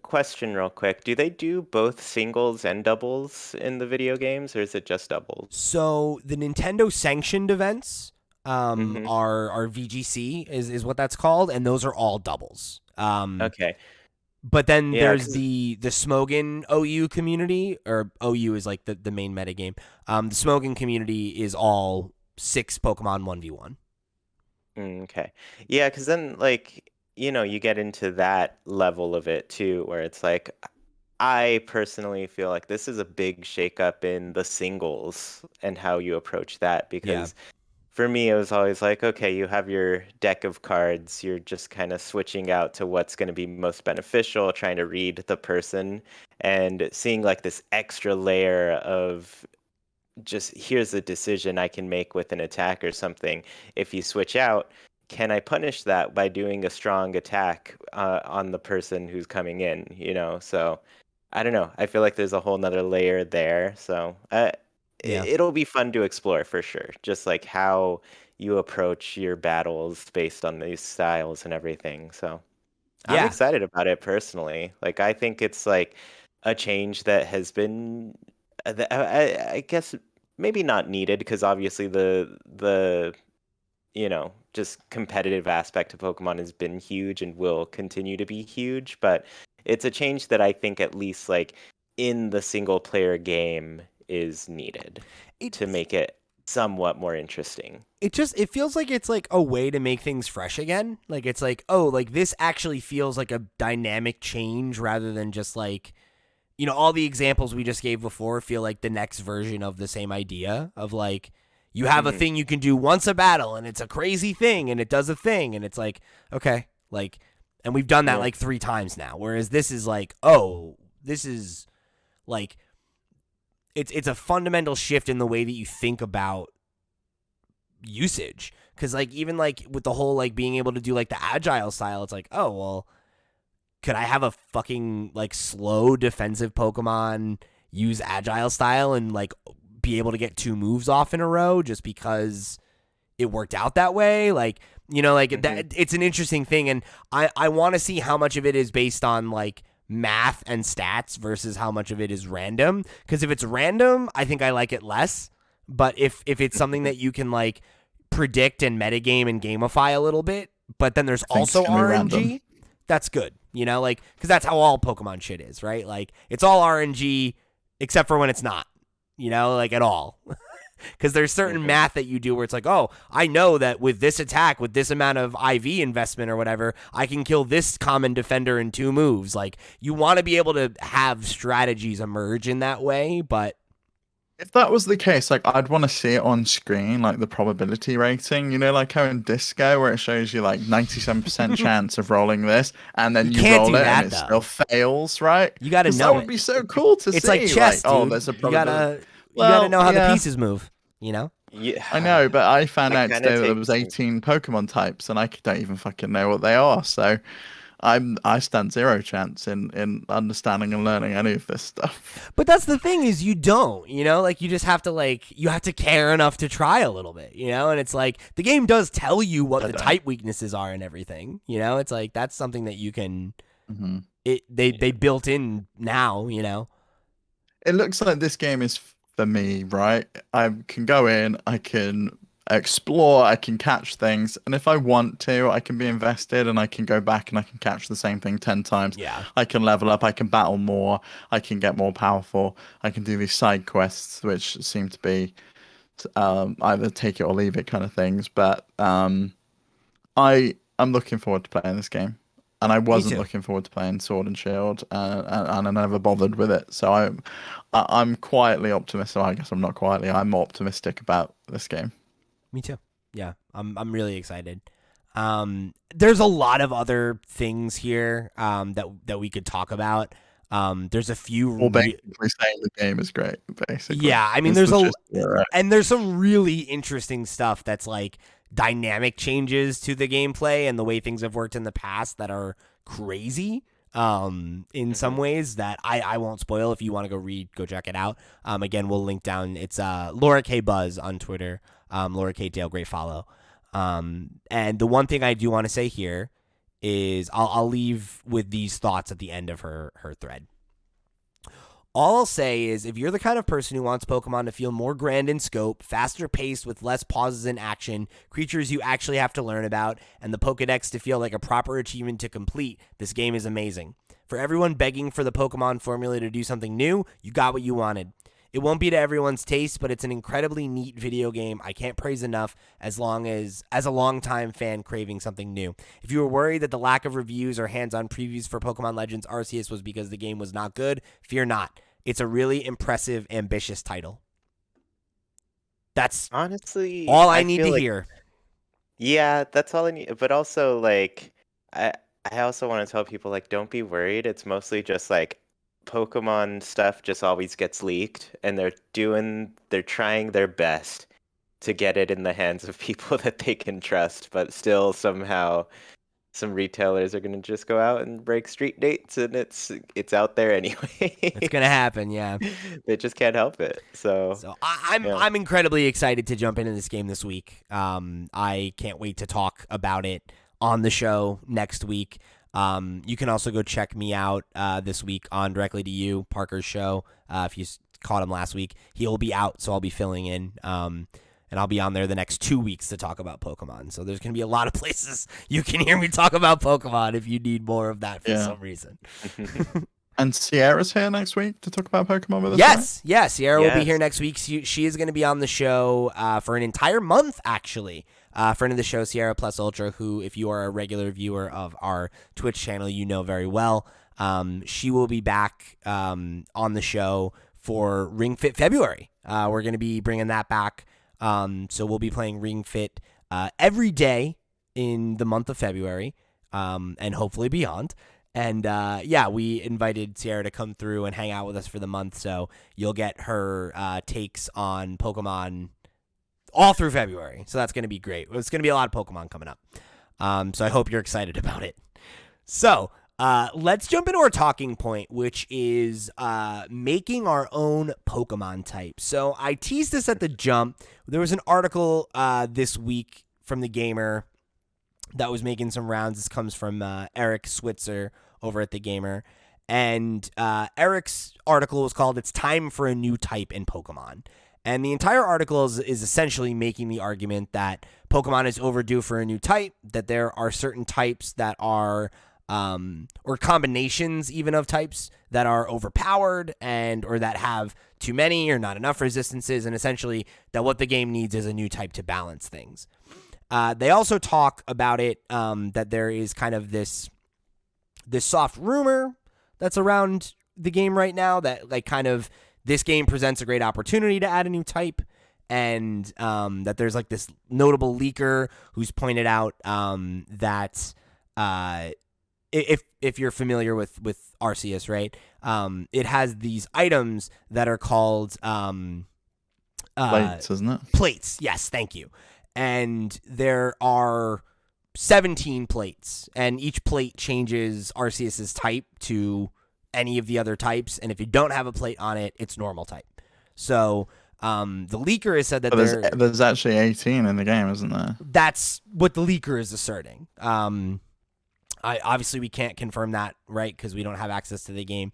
question real quick, do they do both singles and doubles in the video games, or is it just doubles? So the Nintendo sanctioned events Mhm. are VGC is what that's called, and those are all doubles. Okay. But then Yeah, there's 'cause the Smogon OU community, or OU is like the main meta game. The Smogon community is all 6 Pokemon 1v1. Okay. Yeah, because then, like, you get into that level of it too, where it's like, I personally feel like this is a big shakeup in the singles and how you approach that. Yeah. Because for me, it was always like, okay, you have your deck of cards, you're just kind of switching out to what's going to be most beneficial, trying to read the person, and seeing like this extra layer of just here's a decision I can make with an attack or something. If you switch out, can I punish that by doing a strong attack on the person who's coming in? So I don't know. I feel like there's a whole nother layer there. So Yeah. it'll be fun to explore for sure. Just like how you approach your battles based on these styles and everything. So I'm Yeah. excited about it personally. Like I think it's like a change that has been, I guess maybe not needed because obviously the just competitive aspect of Pokemon has been huge and will continue to be huge, but it's a change that I think at least like in the single player game is needed It to make it somewhat more interesting. it feels like it's like a way to make things fresh again. Like it's like, oh, like this actually feels like a dynamic change rather than just like, all the examples we just gave before feel like the next version of the same idea of like, you have a Mhm. thing you can do once a battle and it's a crazy thing and it does a thing and it's like, okay, like, and we've done that Yeah. like 3 times now. Whereas this is like, oh, this is like, it's a fundamental shift in the way that you think about usage. Because like, even like with the whole like being able to do like the agile style, it's like, oh, well, could I have a fucking like slow defensive Pokemon use agile style and like be able to get 2 moves off in a row just because it worked out that way? Like, like that, it's an interesting thing. And I want to see how much of it is based on like math and stats versus how much of it is random. Because if it's random, I think I like it less. But if it's something that you can like predict and metagame and gamify a little bit, but then there's I think it's also gonna be random. RNG, that's good. Like, because that's how all Pokemon shit is, right? Like, it's all RNG except for when it's not, like at all. Because there's certain Mhm. math that you do where it's like, oh, I know that with this attack, with this amount of IV investment or whatever, I can kill this common defender in 2 moves. Like, you want to be able to have strategies emerge in that way, but If that was the case, like I'd want to see it on screen, like the probability rating, like how in Disco where it shows you like 97% chance of rolling this, and then you you can't roll do it and that, it though. still fails, right? You got to Because that know would it. be so cool to It's see. like chess, Oh, dude. there's a You probability. gotta Well, know how the yeah, pieces move, I know, Yeah, but I found that out kind of today that there takes was 18 Pokemon types, and I don't even fucking know what they are. So I stand zero chance in understanding and learning any of this stuff. But that's the thing is you don't, like you just have to you have to care enough to try a little bit, and it's like the game does tell you what I the don't. type weaknesses are and everything, it's like that's something that you can Hmm. they built in now. It looks like this game is for me, right? I can go in, I can explore, I can catch things, and if I want to, I can be invested and I can go back and I can catch the same thing 10 times. Yeah. I can level up, I can battle more, I can get more powerful, I can do these side quests, which seem to be either take it or leave it kind of things. But I'm looking forward to playing this game, and I Me wasn't too. looking forward to playing Sword and Shield, and I never bothered with it. So I'm quietly optimistic. Well, I guess I'm not quietly. I'm optimistic about this game. Me too. Yeah. I'm really excited. There's a lot of other things here that we could talk about. There's a few Or basically saying the game is great. Basically, Yeah, I mean, is the gist of it, right? and there's some really interesting stuff that's like dynamic changes to the gameplay and the way things have worked in the past that are crazy. In some Mhm. ways that I won't spoil. If you want to go check it out. Again, we'll link down. It's Laura K Buzz on Twitter. Laura K Dale, great follow. And the one thing I do want to say here is I'll leave with these thoughts at the end of her thread. All I'll say is if you're the kind of person who wants Pokemon to feel more grand in scope, faster paced with less pauses in action, creatures you actually have to learn about, and the Pokedex to feel like a proper achievement to complete, this game is amazing. For everyone begging for the Pokemon formula to do something new, you got what you wanted. It won't be to everyone's taste, but it's an incredibly neat video game I can't praise enough as a longtime fan craving something new. If you were worried that the lack of reviews or hands-on previews for Pokemon Legends Arceus was because the game was not good, fear not. It's a really impressive, ambitious title. That's Honestly, all I need feel to like, hear. yeah, that's all I need. But also, like, I also want to tell people, like, don't be worried. It's mostly just like Pokemon stuff just always gets leaked, and they're trying their best to get it in the hands of people that they can trust, but still somehow some retailers are going to just go out and break street dates, and it's out there anyway. It's gonna happen, yeah. They just can't help it. So So I'm incredibly excited to jump into this game this week. I can't wait to talk about it on the show next week. You can also go check me out this week on Directly to You, Parker's show. If you caught him last week, he'll be out, so I'll be filling in. And I'll be on there the next 2 weeks to talk about Pokemon. So there's going to be a lot of places you can hear me talk about Pokemon if you need more of that for some reason. And Sierra's here next week to talk about Pokemon with us. Yes, yes. Sierra will be Yes. here next week. She is going to be on the show for an entire month, actually. Friend of the show, Sierra Plus Ultra, who, if you are a regular viewer of our Twitch channel, you know very well. She will be back on the show for Ring Fit February. We're going to be bringing that back. So we'll be playing Ring Fit every day in the month of February, and hopefully beyond. And we invited Sierra to come through and hang out with us for the month, so you'll get her takes on Pokemon all through February. So that's going to be great. It's going to be a lot of Pokemon coming up. So I hope you're excited about it. So let's jump into our talking point, which is making our own Pokemon type. So I teased this at the jump. There was an article this week from The Gamer that was making some rounds. This comes from Eric Switzer over at The Gamer. And Eric's article was called "It's Time for a New Type in Pokemon." And the entire article is essentially making the argument that Pokemon is overdue for a new type, that there are certain types that are, or combinations even of types that are overpowered or that have too many or not enough resistances, and essentially that what the game needs is a new type to balance things. They also talk about it, that there is kind of this soft rumor that's around the game right now that like kind of this game presents a great opportunity to add a new type, and that there's like this notable leaker who's pointed out that if you're familiar with Arceus, right, it has these items that are called Plates, isn't it? Plates, yes, thank you. And there are 17 plates, and each plate changes Arceus's type to any of the other types, and if you don't have a plate on it, it's normal type. So the leaker has said that there's actually 18 in the game, isn't there? That's what the leaker is asserting. Obviously we can't confirm that, right, because we don't have access to the game.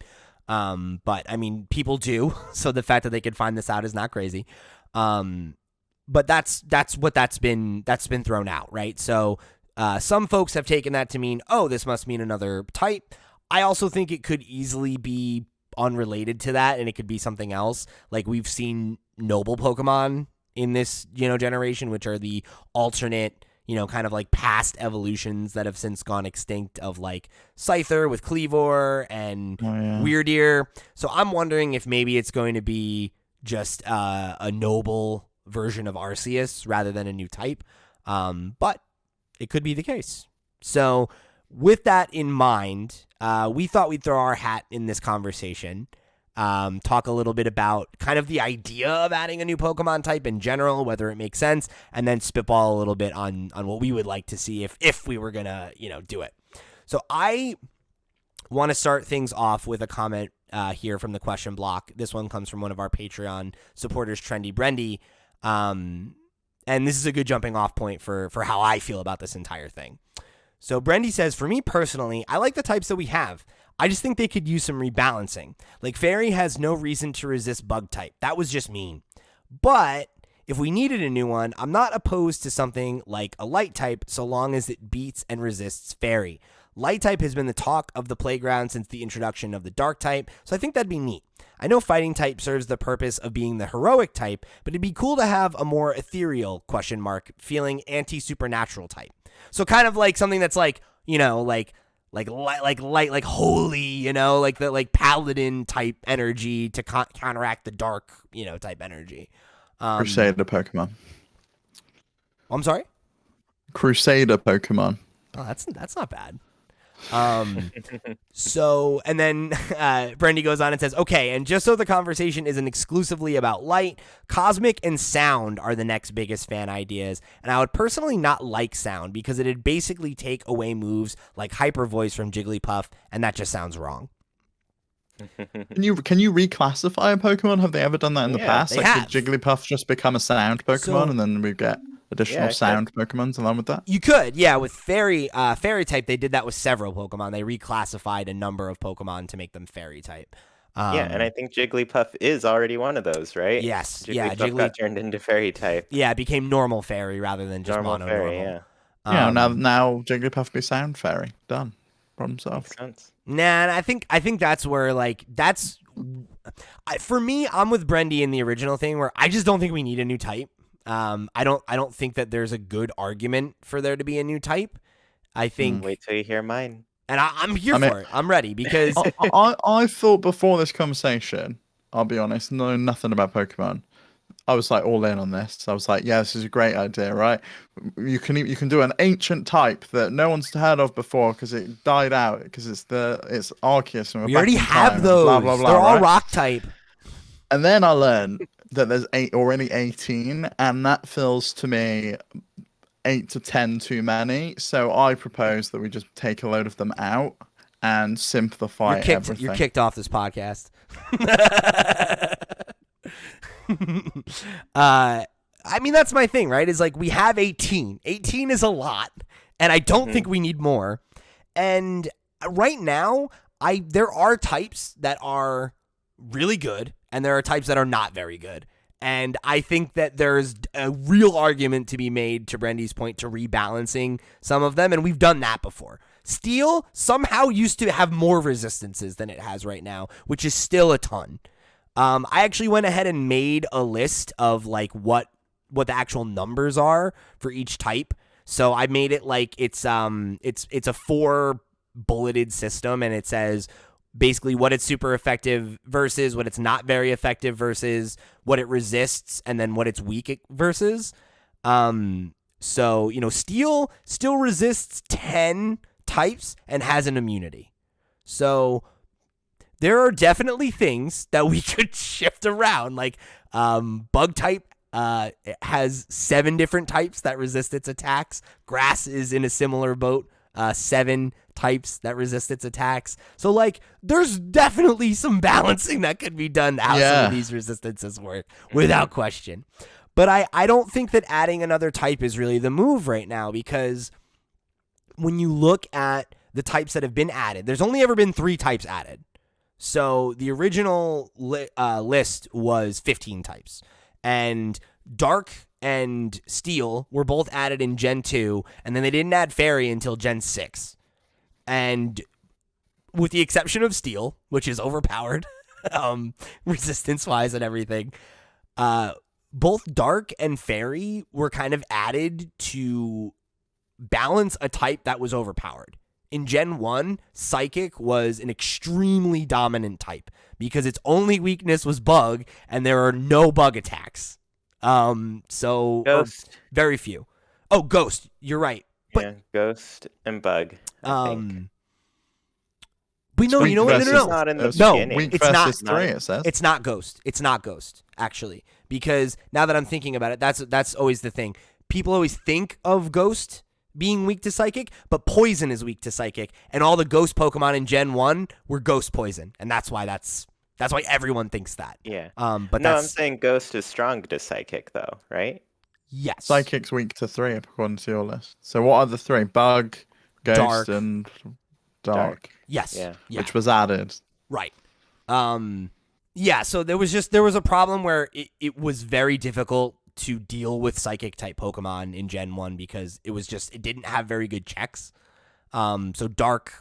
But I mean, people do, so the fact that they could find this out is not crazy. But that's been thrown out, right? So some folks have taken that to mean, oh, this must mean another type. I also think it could easily be unrelated to that, and it could be something else. Like we've seen noble Pokemon in this, generation, which are the alternate, kind of like past evolutions that have since gone extinct of like Scyther with Cleavor and Weirdeer. So I'm wondering if maybe it's going to be just a noble version of Arceus rather than a new type. But it could be the case. So with that in mind, we thought we'd throw our hat in this conversation, talk a little bit about kind of the idea of adding a new Pokemon type in general, whether it makes sense, and then spitball a little bit on what we would like to see if we were going to, do it. So I want to start things off with a comment here from the question block. This one comes from one of our Patreon supporters, Trendy Brendy. And this is a good jumping off point for how I feel about this entire thing. So Brendy says, for me personally, I like the types that we have. I just think they could use some rebalancing. Like Fairy has no reason to resist Bug type. That was just mean. But if we needed a new one, I'm not opposed to something like a Light type so long as it beats and resists Fairy. Light type has been the talk of the playground since the introduction of the Dark type, so I think that'd be neat. I know Fighting type serves the purpose of being the heroic type, but it'd be cool to have a more ethereal feeling anti-supernatural type. So kind of like something that's like, you know, like light, like holy, you know, like the like paladin type energy to counteract the dark, you know, type energy. Crusader Pokemon. I'm sorry? Crusader Pokemon. Oh, that's not bad. So, and then Brendy goes on and says, okay, and just so the conversation isn't exclusively about light, cosmic and sound are the next biggest fan ideas, and I would personally not like sound because it'd basically take away moves like hyper voice from Jigglypuff, and that just sounds wrong. Can you reclassify a Pokemon? Have they ever done that in the past? They like have. did Jigglypuff just become a sound Pokemon, and then we get additional sound Pokemons along with that? You could, yeah. With Fairy type, they did that with several Pokemon. They reclassified a number of Pokemon to make them Fairy type. Yeah, and I think Jigglypuff is already one of those, right? Yes, Jigglypuff got turned into Fairy type. Yeah, it became normal Fairy rather than just Normal mono Fairy, normal. Yeah. Now Jigglypuff be sound Fairy. Done. Problem solved. Makes sense. Nah, and I think that's where for me, I'm with Brendy in the original thing where I just don't think we need a new type. I don't think that there's a good argument for there to be a new type. I think. Wait till you hear mine. And I'm here for it. I'm ready because I thought before this conversation, I'll be honest, knowing nothing about Pokemon, I was like all in on this. I was like, yeah, this is a great idea, right? You can do an ancient type that no one's heard of before because it died out because it's Arceus. And we already have those. Blah, blah, blah, they're all right? rock type. And then I learned that there's already 18, and that feels to me 8 to 10 too many. So I propose that we just take a load of them out and simplify everything. You're kicked off this podcast. I mean, that's my thing, right? Is like we have 18. 18 is a lot, and I don't think we need more. And right now, there are types that are really good, and there are types that are not very good. And I think that there's a real argument to be made, to Brendy's point, to rebalancing some of them, and we've done that before. Steel somehow used to have more resistances than it has right now, which is still a ton. I actually went ahead and made a list of like what the actual numbers are for each type. So I made it like it's a 4 bulleted system, and it says basically what it's super effective versus what it's not very effective versus what it resists, and then what it's weak versus. So, you know, Steel still resists 10 types and has an immunity. So there are definitely things that we could shift around. Like Bug type has 7 different types that resist its attacks. Grass is in a similar boat. 7 types that resist its attacks. So, like, there's definitely some balancing that could be done to how some of these resistances work, without question. But I don't think that adding another type is really the move right now, because when you look at the types that have been added, there's only ever been 3 types added. So the original list was 15 types. And Dark and Steel were both added in Gen 2, and then they didn't add Fairy until Gen 6. And with the exception of Steel, which is overpowered, resistance-wise and everything, both Dark and Fairy were kind of added to balance a type that was overpowered. In Gen 1, Psychic was an extremely dominant type because its only weakness was Bug, and there are no Bug attacks. So Ghost. Very few. Oh, Ghost. You're right. But, yeah, Ghost and Bug. I think. But no, you know what? No. Not in the beginning. Weak it's not. 3, it says. It's not Ghost. It's not Ghost, actually. Because now that I'm thinking about it, that's always the thing. People always think of Ghost being weak to Psychic, but Poison is weak to Psychic, and all the Ghost Pokemon in Gen 1 were Ghost Poison, and that's why everyone thinks that. Yeah. But no, I'm saying Ghost is strong to Psychic, though, right? Yes. Psychic's weak to 3 according to your list. So what are the 3? Bug, Ghost Dark. and Dark. Dark, Yes. Yeah. which was added. Right. Yeah, so there was a problem where it was very difficult to deal with psychic type Pokemon in Gen 1 because it didn't have very good checks. So Dark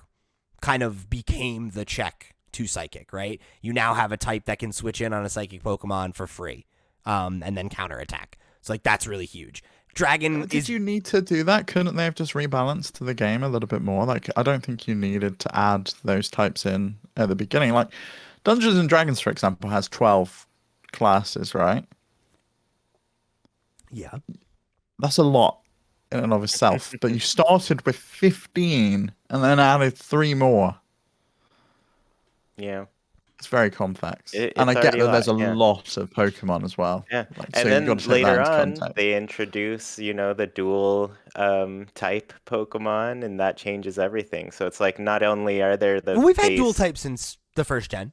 kind of became the check to psychic, right? You now have a type that can switch in on a psychic Pokemon for free, and then counterattack. So like that's really huge. Dragon Did you need to do that? Couldn't they have just rebalanced the game a little bit more? Like, I don't think you needed to add those types in at the beginning. Like, Dungeons and Dragons, for example, has 12 classes, right? Yeah. That's a lot in and of itself. But you started with 15 and then added 3 more. Yeah. It's very complex. It's And I get already that a there's a lot, yeah. lot of Pokemon as well. Yeah. Like, And so then you've got to take later that on, into context. they introduce, the dual type Pokemon, and that changes everything. So it's like not only are there the Well, we've had dual base- types since the first gen.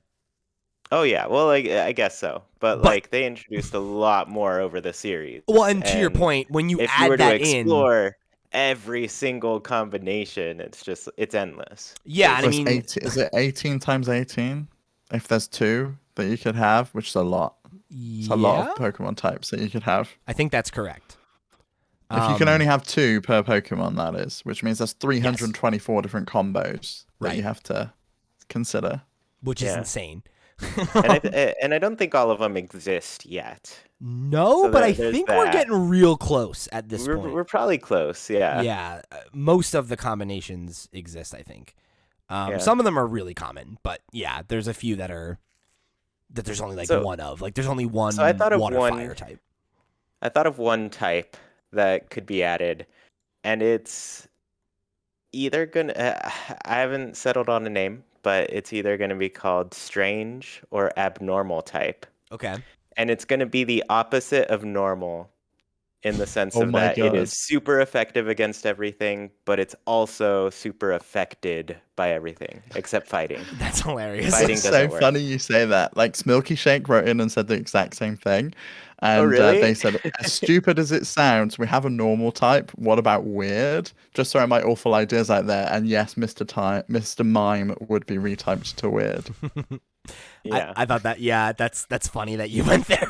Oh yeah, well, I guess so. But like they introduced a lot more over the series. Well, and to your And point, when you if add you were to that in, explore every single combination, it's endless. yeah, and I Plus mean, 18, is it 18 times 18? If there's 2 that you could have, which is a lot. It's a lot of Pokemon types that you could have. I think that's correct. If you can only have 2 per Pokemon, that is, which means there's 324 different combos that Right. you have to consider. Which is Yeah. insane. And I don't think all of them exist yet. No, So but I there's think we're that. getting real close at this We're, point. we're probably close, yeah. Yeah, most of the combinations exist, I think. Yeah. Some of them are really common, but yeah, there's a few that there's only like So- one of. Like there's only one So I thought of water one- fire type. I thought of one type that could be added, and it's either gonna. I haven't settled on a name, but it's either gonna be called strange or abnormal type, Okay. and it's gonna be the opposite of normal, in the sense Oh of my that it God. is super effective against everything, but it's also super affected by everything except fighting. That's hilarious. Fighting It's so doesn't work. funny you say that. Like, Smilky Shake wrote in and said the exact same thing. And really? they said, as stupid as it sounds, we have a normal type. What about weird? Just throwing my awful ideas out there. And yes, Mr. Mime would be retyped to weird. Yeah. I thought that. Yeah, that's funny that you went there.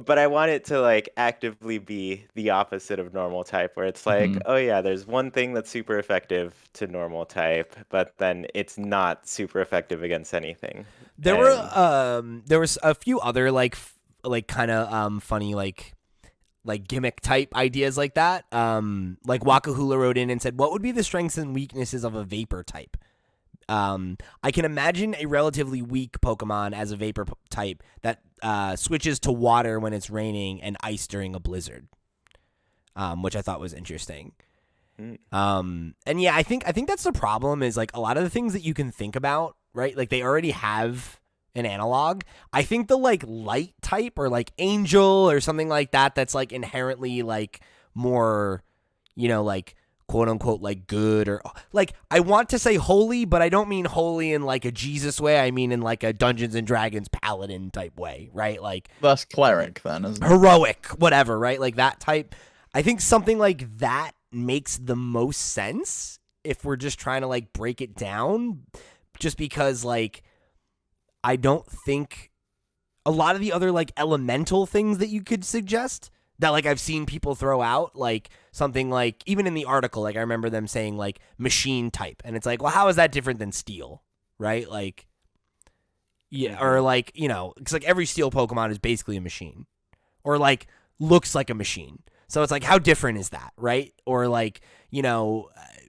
But I want it to like actively be the opposite of normal type, where it's like, Mhm. oh yeah, there's one thing that's super effective to normal type, but then it's not super effective against anything. There was a few other like kind of funny like gimmick type ideas like that. Like Wakahula wrote in and said, "What would be the strengths and weaknesses of a vapor type?" I can imagine a relatively weak Pokemon as a vapor type that switches to water when it's raining and ice during a blizzard, which I thought was interesting. And yeah, I think that's the problem is like a lot of the things that you can think about, right? Like they already have an analog. I think the like light type or like angel or something like that that's like inherently like more, like quote unquote like good or like I want to say holy, but I don't mean holy in like a Jesus way. I mean in like a Dungeons and Dragons paladin type way, right? Like That's cleric then, isn't it? heroic, whatever, right? Like that type. I think something like that makes the most sense if we're just trying to like break it down, just because like I don't think a lot of the other like elemental things that you could suggest that like I've seen people throw out, like something like even in the article, like I remember them saying like machine type, and it's like, well, how is that different than steel, right? Like, yeah, or like because like every steel Pokemon is basically a machine, or like looks like a machine. So it's like, how different is that, right? Or like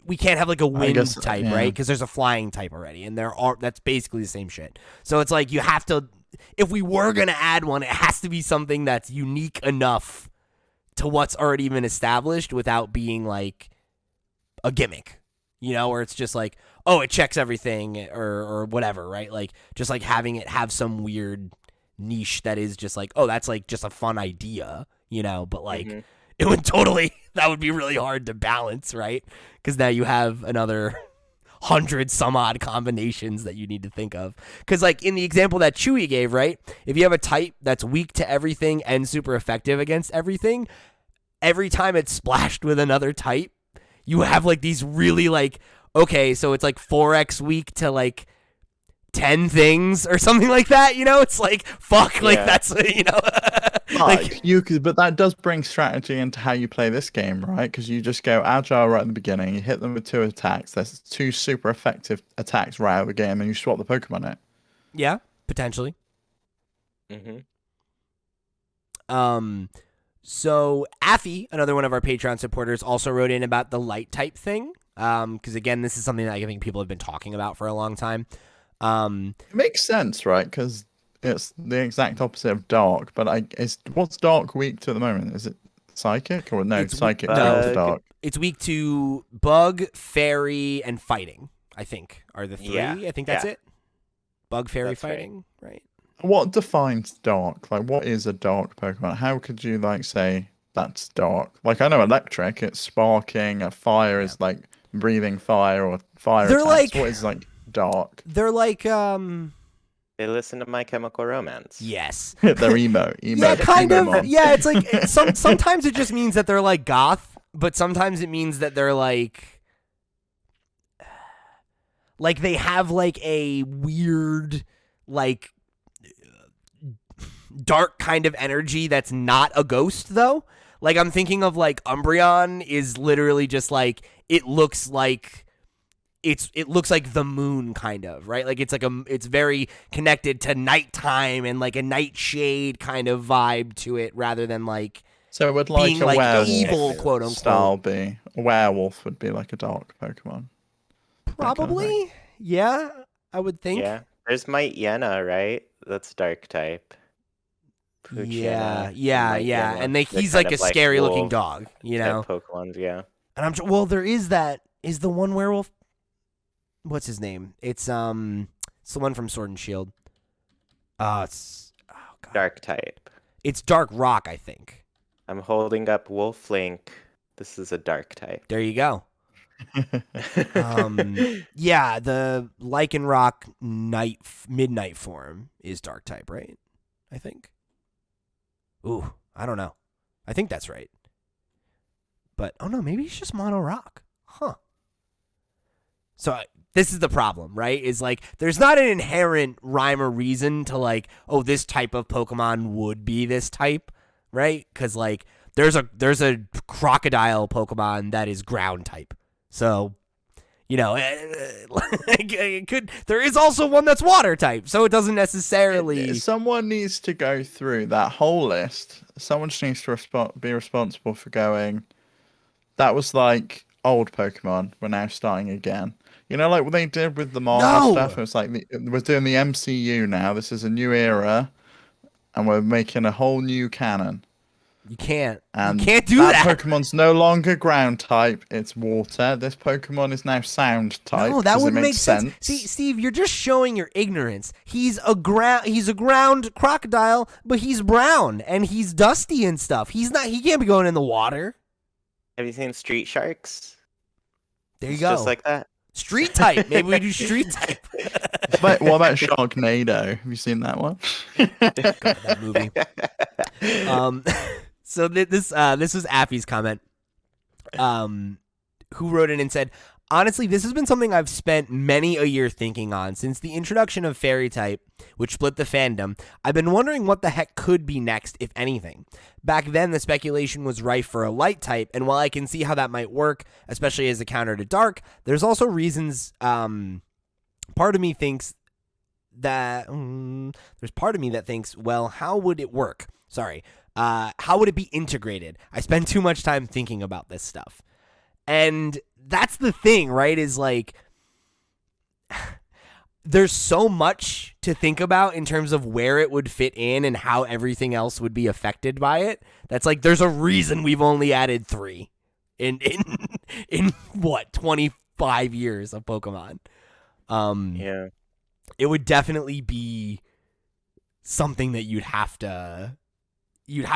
we can't have like a wind guess, type, yeah. right? Because there's a flying type already, and that's basically the same shit. So it's like you have to, if we were gonna add one, it has to be something that's unique enough to what's already been established without being like a gimmick, or it's just like, oh, it checks everything or whatever, right? Like just like having it have some weird niche that is just like, oh, that's like just a fun idea, but like it would totally, that would be really hard to balance, right? Because now you have another 100 some odd combinations that you need to think of. Because like in the example that Chewy gave, right? If you have a type that's weak to everything and super effective against everything, every time it's splashed with another type, you have like these really like, okay, so it's like 4x weak to like 10 things or something like that, you know? It's like, fuck, like that's, you know. Like you could, but that does bring strategy into how you play this game, right? Because you just go agile right at the beginning, you hit them with 2 attacks. There's 2 super effective attacks right out of the game, and you swap the Pokemon out. Yeah, potentially. Mm-hmm. So Affy, another one of our Patreon supporters, also wrote in about the light type thing. Because again, this is something that I think people have been talking about for a long time. It makes sense, right? Because it's the exact opposite of dark. But what's dark weak to at the moment? Is it psychic or no? Psychic weak to dark. It's weak to bug, fairy, and fighting. I think are the 3. Yeah. I think that's it. Bug, fairy, That's fighting, right? What defines dark? Like, what is a dark Pokemon? How could you like say that's dark? Like, I know electric, it's sparking. A fire is like breathing fire or fire They're attacks. like- What is like dark? They're like They listen to My Chemical Romance. yes. They're emo. Yeah, kind emo of. mon. Yeah, it's like sometimes it just means that they're like goth, but sometimes it means that they're like they have like a weird like dark kind of energy that's not a ghost though. Like I'm thinking of like Umbreon is literally just like it looks like the moon kind of, right? Like it's very connected to nighttime and like a nightshade kind of vibe to it rather than like So it would like being a like werewolf evil, quote unquote. style be. A werewolf would be like a dark Pokemon. Probably, yeah, I would think. Yeah. There's Mightyena, right? That's dark type. Yeah, Poochyena, yeah, Mightyena, and they're he's kind like a of like scary looking wolf dog, you type know. Pokemons, yeah. And there is the one werewolf. What's his name? It's the one from Sword and Shield. God. Dark type. It's Dark Rock, I think. I'm holding up Wolf Link. This is a dark type. There you go. Yeah, the Lycanroc midnight form is dark type, right? I think. Ooh, I don't know. I think that's right. But oh no, maybe it's just mono rock. Huh. So this is the problem, right? Is like there's not an inherent rhyme or reason to like, oh, this type of Pokemon would be this type, right? Because like there's a crocodile Pokemon that is ground type. So, you know, it could. There is also one that's water type, so it doesn't necessarily. Someone needs to go through that whole list. Someone just needs to be responsible for going. That was like old Pokemon. We're now starting again. You know, like what they did with the Marvel stuff. It was like we're doing the MCU now. This is a new era, and we're making a whole new canon. You can't. And you can't do that. Pokemon's no longer ground type, it's water. This Pokemon is now sound type. No, that wouldn't make sense. See, Steve, you're just showing your ignorance. He's a ground crocodile, but he's brown and he's dusty and stuff. He can't be going in the water. Have you seen Street Sharks? There you It's go. Just like that. Street type. Maybe we do street type. What about Sharknado? Have you seen that one? God, that movie. So this was Affy's comment, who wrote in and said, honestly, this has been something I've spent many a year thinking on since the introduction of Fairy type, which split the fandom. I've been wondering what the heck could be next, if anything. Back then, the speculation was rife for a light type, and while I can see how that might work, especially as a counter to dark, there's also reasons. Part of me thinks that there's part of me that thinks, well, how would it work? Sorry. How would it be integrated? I spend too much time thinking about this stuff. And that's the thing, right? Is like, there's so much to think about in terms of where it would fit in and how everything else would be affected by it. That's like, there's a reason we've only added 3 in what, 25 years of Pokemon. Yeah. It would definitely be something that you'd have to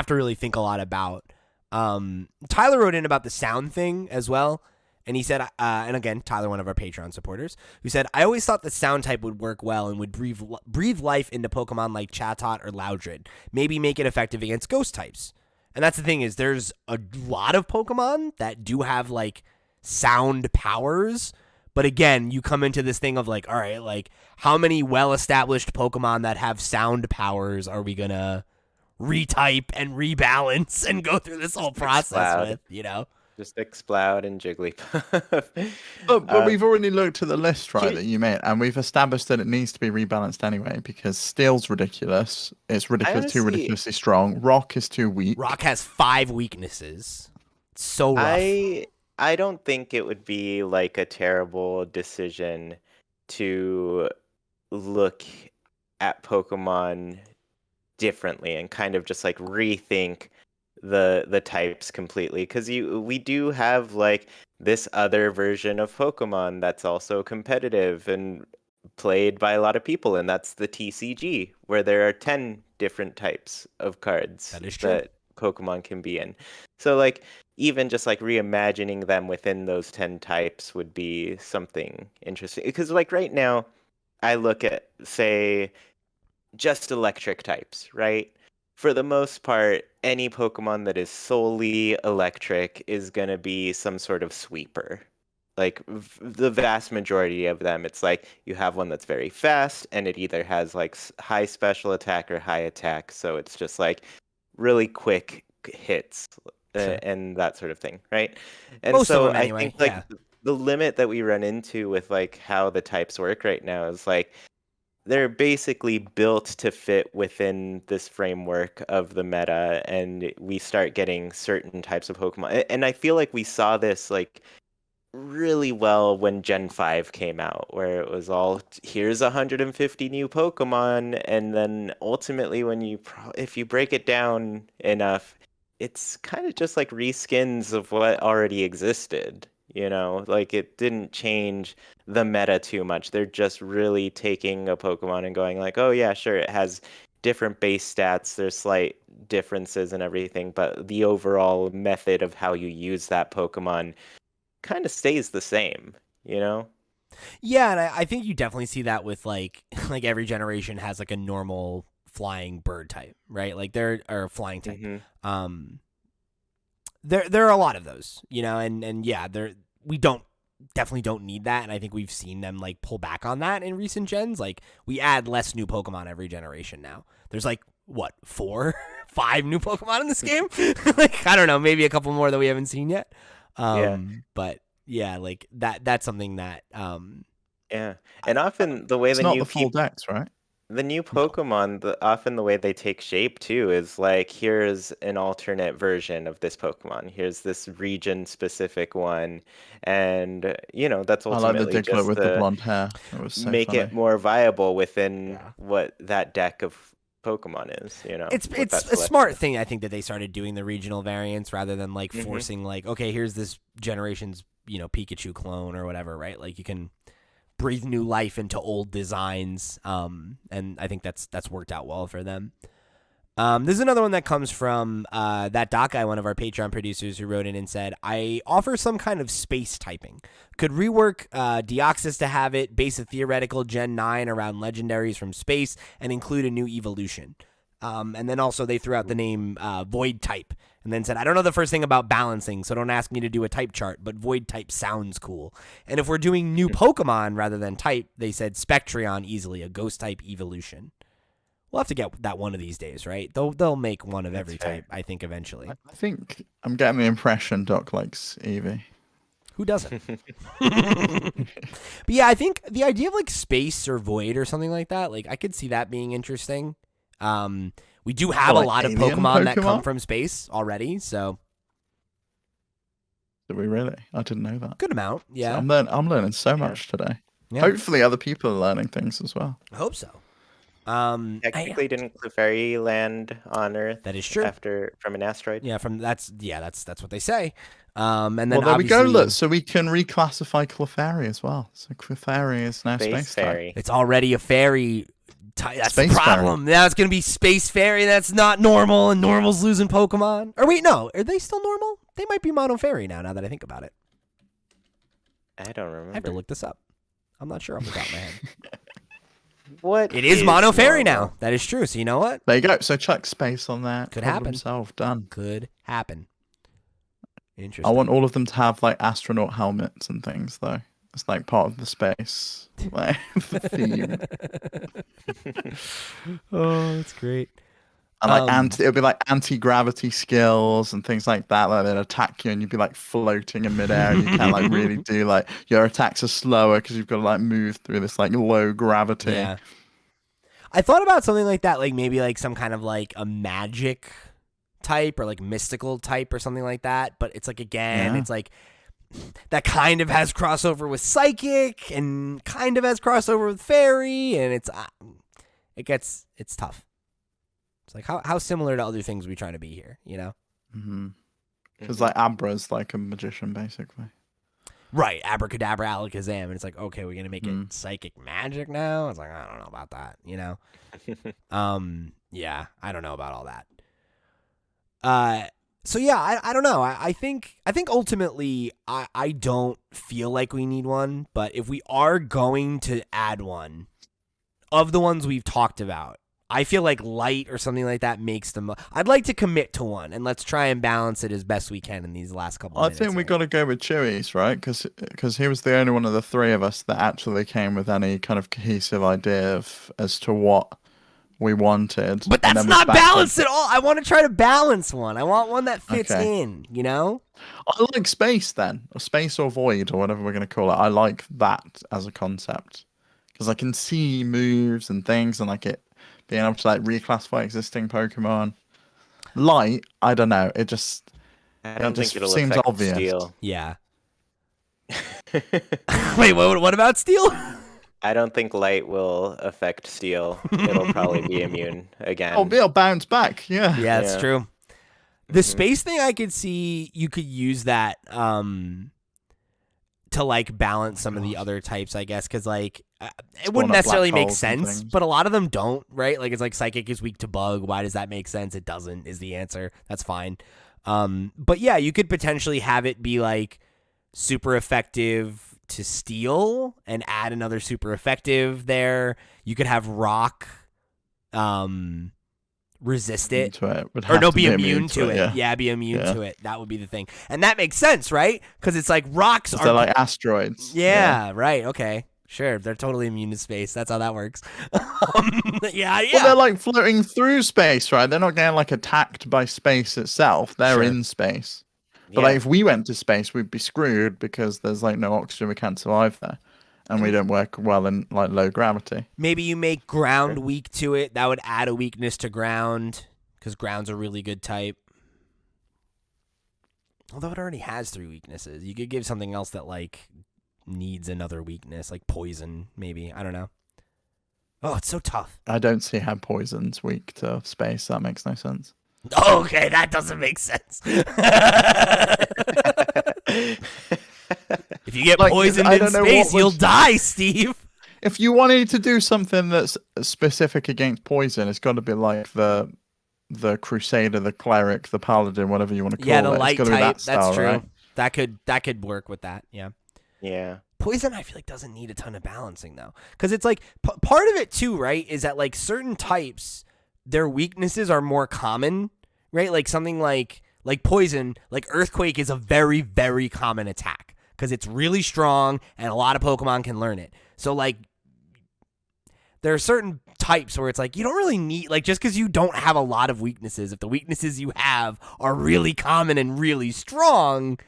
really think a lot about. Tyler wrote in about the sound thing as well, and he said, and again, Tyler, one of our Patreon supporters, who said, I always thought the sound type would work well and would breathe life into Pokemon like Chatot or Loudred, maybe make it effective against ghost types. And that's the thing, is there's a lot of Pokemon that do have like sound powers. But again, you come into this thing of like, all right, like how many well-established Pokemon that have sound powers are we gonna retype and rebalance and go through this whole process with, you know? Just Exploud and Jigglypuff. But we've already looked at the list, right, that you made, and we've established that it needs to be rebalanced anyway because Steel's ridiculous. It's ridiculous, too ridiculously strong. Rock is too weak. Rock has 5 weaknesses. It's so rough. I don't think it would be like a terrible decision to look at Pokemon differently and kind of just like rethink the types completely, because we do have like this other version of Pokemon that's also competitive and played by a lot of people, and that's the TCG, where there are 10 different types of cards That is true. that Pokemon can be in. So like even just like reimagining them within those 10 types would be something interesting, because like right now I look at, say, just electric types, right? For the most part, any Pokemon that is solely electric is going to be some sort of sweeper. Like the vast majority of them, it's like you have one that's very fast and it either has like high special attack or high attack. So it's just like really quick hits and that sort of thing, right? And Most so of them anyway, I think like the limit that we run into with like how the types work right now is like they're basically built to fit within this framework of the meta, and we start getting certain types of Pokemon. And I feel like we saw this like really well when Gen 5 came out, where it was all, here's 150 new Pokemon, and then ultimately when if you break it down enough, it's kind of just like reskins of what already existed. You know, like it didn't change the meta too much. They're just really taking a Pokemon and going like, oh yeah, sure, it has different base stats. There's slight differences and everything, but the overall method of how you use that Pokemon kind of stays the same, you know? Yeah, and I think you definitely see that with like like every generation has like a normal flying bird type, right? Like or flying type. Mm-hmm. There are a lot of those, you know, and yeah, we definitely don't need that, and I think we've seen them like pull back on that in recent gens. Like we add less new Pokemon every generation now. There's like what 4, 5 new Pokemon in this game. Like I don't know, maybe a couple more that we haven't seen yet. But yeah, like that's something that yeah, and often the way It's not the full decks, right? The new Pokemon, often the way they take shape too is like, here's an alternate version of this Pokemon. Here's this region-specific one, and you know that's I like the ultimately Diglett just with the blonde hair. It was so make funny. it more viable within what that deck of Pokemon is. You know, it's a smart thing, I think, that they started doing the regional variants rather than like forcing like, okay, here's this generation's, you know, Pikachu clone or whatever, right? Like you can breathe new life into old designs, and I think that's worked out well for them. There's another one that comes from that Doc guy, one of our Patreon producers, who wrote in and said, I offer some kind of space typing. Could rework Deoxys to have it, base a theoretical Gen 9 around legendaries from space, and include a new evolution. And then also they threw out the name Void Type, and then said, I don't know the first thing about balancing, so don't ask me to do a type chart, but Void Type sounds cool. And if we're doing new Pokemon rather than type, they said Spectreon easily, a ghost type evolution. We'll have to get that one of these days, right? They'll make one of every type, I think, eventually. I think I'm getting the impression Doc likes Eevee. Who doesn't? But yeah, I think the idea of like space or void or something like that, like I could see that being interesting. We do have a lot of Pokemon that come from space already, so. Did we really? I didn't know that. Good amount, yeah. So I'm learning so much today. Yeah. Hopefully other people are learning things as well. I hope so. Technically, didn't Clefairy land on Earth? That is true. From an asteroid. Yeah, that's what they say. And then there we go. Look, so we can reclassify Clefairy as well. So Clefairy is now Space Fairy. Type. It's already a fairy. That's the problem. Now it's going to be Space Fairy. That's not normal, and normal's losing Pokemon. Or wait, no. Are they still normal? They might be Mono Fairy now that I think about it. I don't remember. I have to look this up. I'm not sure off the top of my head. What? It is Mono Fairy now. That is true. So you know what? There you go. So chuck space on that. Could happen. Done. Could happen. Interesting. I want all of them to have like astronaut helmets and things, though. It's like part of the space like theme. Oh, that's great. And like it'll be like anti-gravity skills and things like that. Like they'd attack you and you'd be like floating in midair and you can't like really do like your attacks are slower because you've got to like move through this like low gravity. Yeah. I thought about something like that, like maybe like some kind of like a magic type or like mystical type or something like that. But it's like, again, it's like that kind of has crossover with psychic and kind of has crossover with fairy, and it's tough. It's like how similar to other things we try to be here, you know? Because like Abra's like a magician, basically. Right, abracadabra, alakazam, and it's like, okay, we're gonna make it psychic magic now. It's like, I don't know about that, you know. Yeah, I don't know about all that. So yeah, I don't know. I think ultimately I don't feel like we need one, but if we are going to add one of the ones we've talked about, I feel like light or something like that makes them. I'd like to commit to one, and let's try and balance it as best we can in these last couple. I think we got to go with Chewy's, right? Because he was the only one of the three of us that actually came with any kind of cohesive idea as to what we wanted. But that's not balanced at all. I want to try to balance one. I want one that fits in, you know? I like space then, or space or void, or whatever we're going to call it. I like that as a concept. Because I can see moves and things, and like it being able to like reclassify existing Pokemon. Light, I don't know. I don't think it'll seems affect obvious. Steel. Yeah. Wait, what about Steel? I don't think light will affect Steel. It'll probably be immune again. Oh, it'll bounce back. Yeah. Yeah, that's true. The space thing, I could see you could use that to like balance some of the other types, I guess, because like it wouldn't necessarily make sense, but a lot of them don't, right? Like it's like Psychic is weak to Bug. Why does that make sense? It doesn't, is the answer. That's fine. But yeah, you could potentially have it be like super effective to Steel and add another super effective there. You could have Rock resist it, be immune to it. Yeah, be immune to it. That would be the thing, and that makes sense, right? Because it's like rocks are like asteroids. Yeah, right. Okay, sure. They're totally immune to space. That's how that works. Yeah. Well, they're like floating through space, right? They're not getting like attacked by space itself. They're in space. But like if we went to space, we'd be screwed because there's like no oxygen. We can't survive there. And we don't work well in like low gravity. Maybe you make ground weak to it. That would add a weakness to ground because ground's a really good type. Although it already has 3 weaknesses. You could give something else that like needs another weakness, like poison, maybe. I don't know. Oh, it's so tough. I don't see how poison's weak to space. That makes no sense. Okay, that doesn't make sense. If you get poisoned in space, you'll die, Steve. If you wanted to do something that's specific against poison, it's got to be like the Crusader, the Cleric, the Paladin, whatever you want to call it. Yeah, the light type. That's true. Right? That could work with that. Yeah. Yeah. Poison, I feel like, doesn't need a ton of balancing though, because it's like part of it too, right? Is that like certain types, their weaknesses are more common, right? Like something like poison, like Earthquake is a very, very common attack because it's really strong and a lot of Pokemon can learn it. So like there are certain types where it's like you don't really need, like, just because you don't have a lot of weaknesses, if the weaknesses you have are really common and really strong.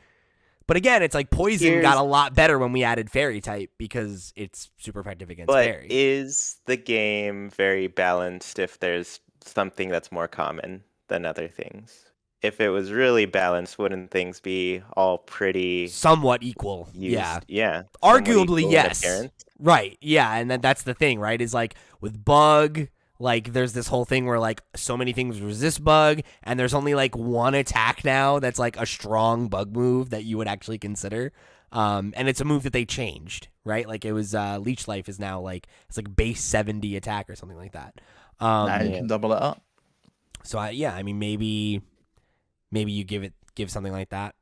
But again, it's like poison got a lot better when we added fairy type because it's super effective against fairy. But is the game very balanced if there's something that's more common than other things? If it was really balanced, wouldn't things be all pretty somewhat equal? Yeah. Arguably, yes. Right. Yeah, and that's the thing, right? Is like with Bug, like there's this whole thing where like so many things resist Bug, and there's only like one attack now that's like a strong Bug move that you would actually consider. And it's a move that they changed, right? Like it was Leech Life is now like it's like base 70 attack or something like that. Now you can double it up. So I mean maybe you give something like that.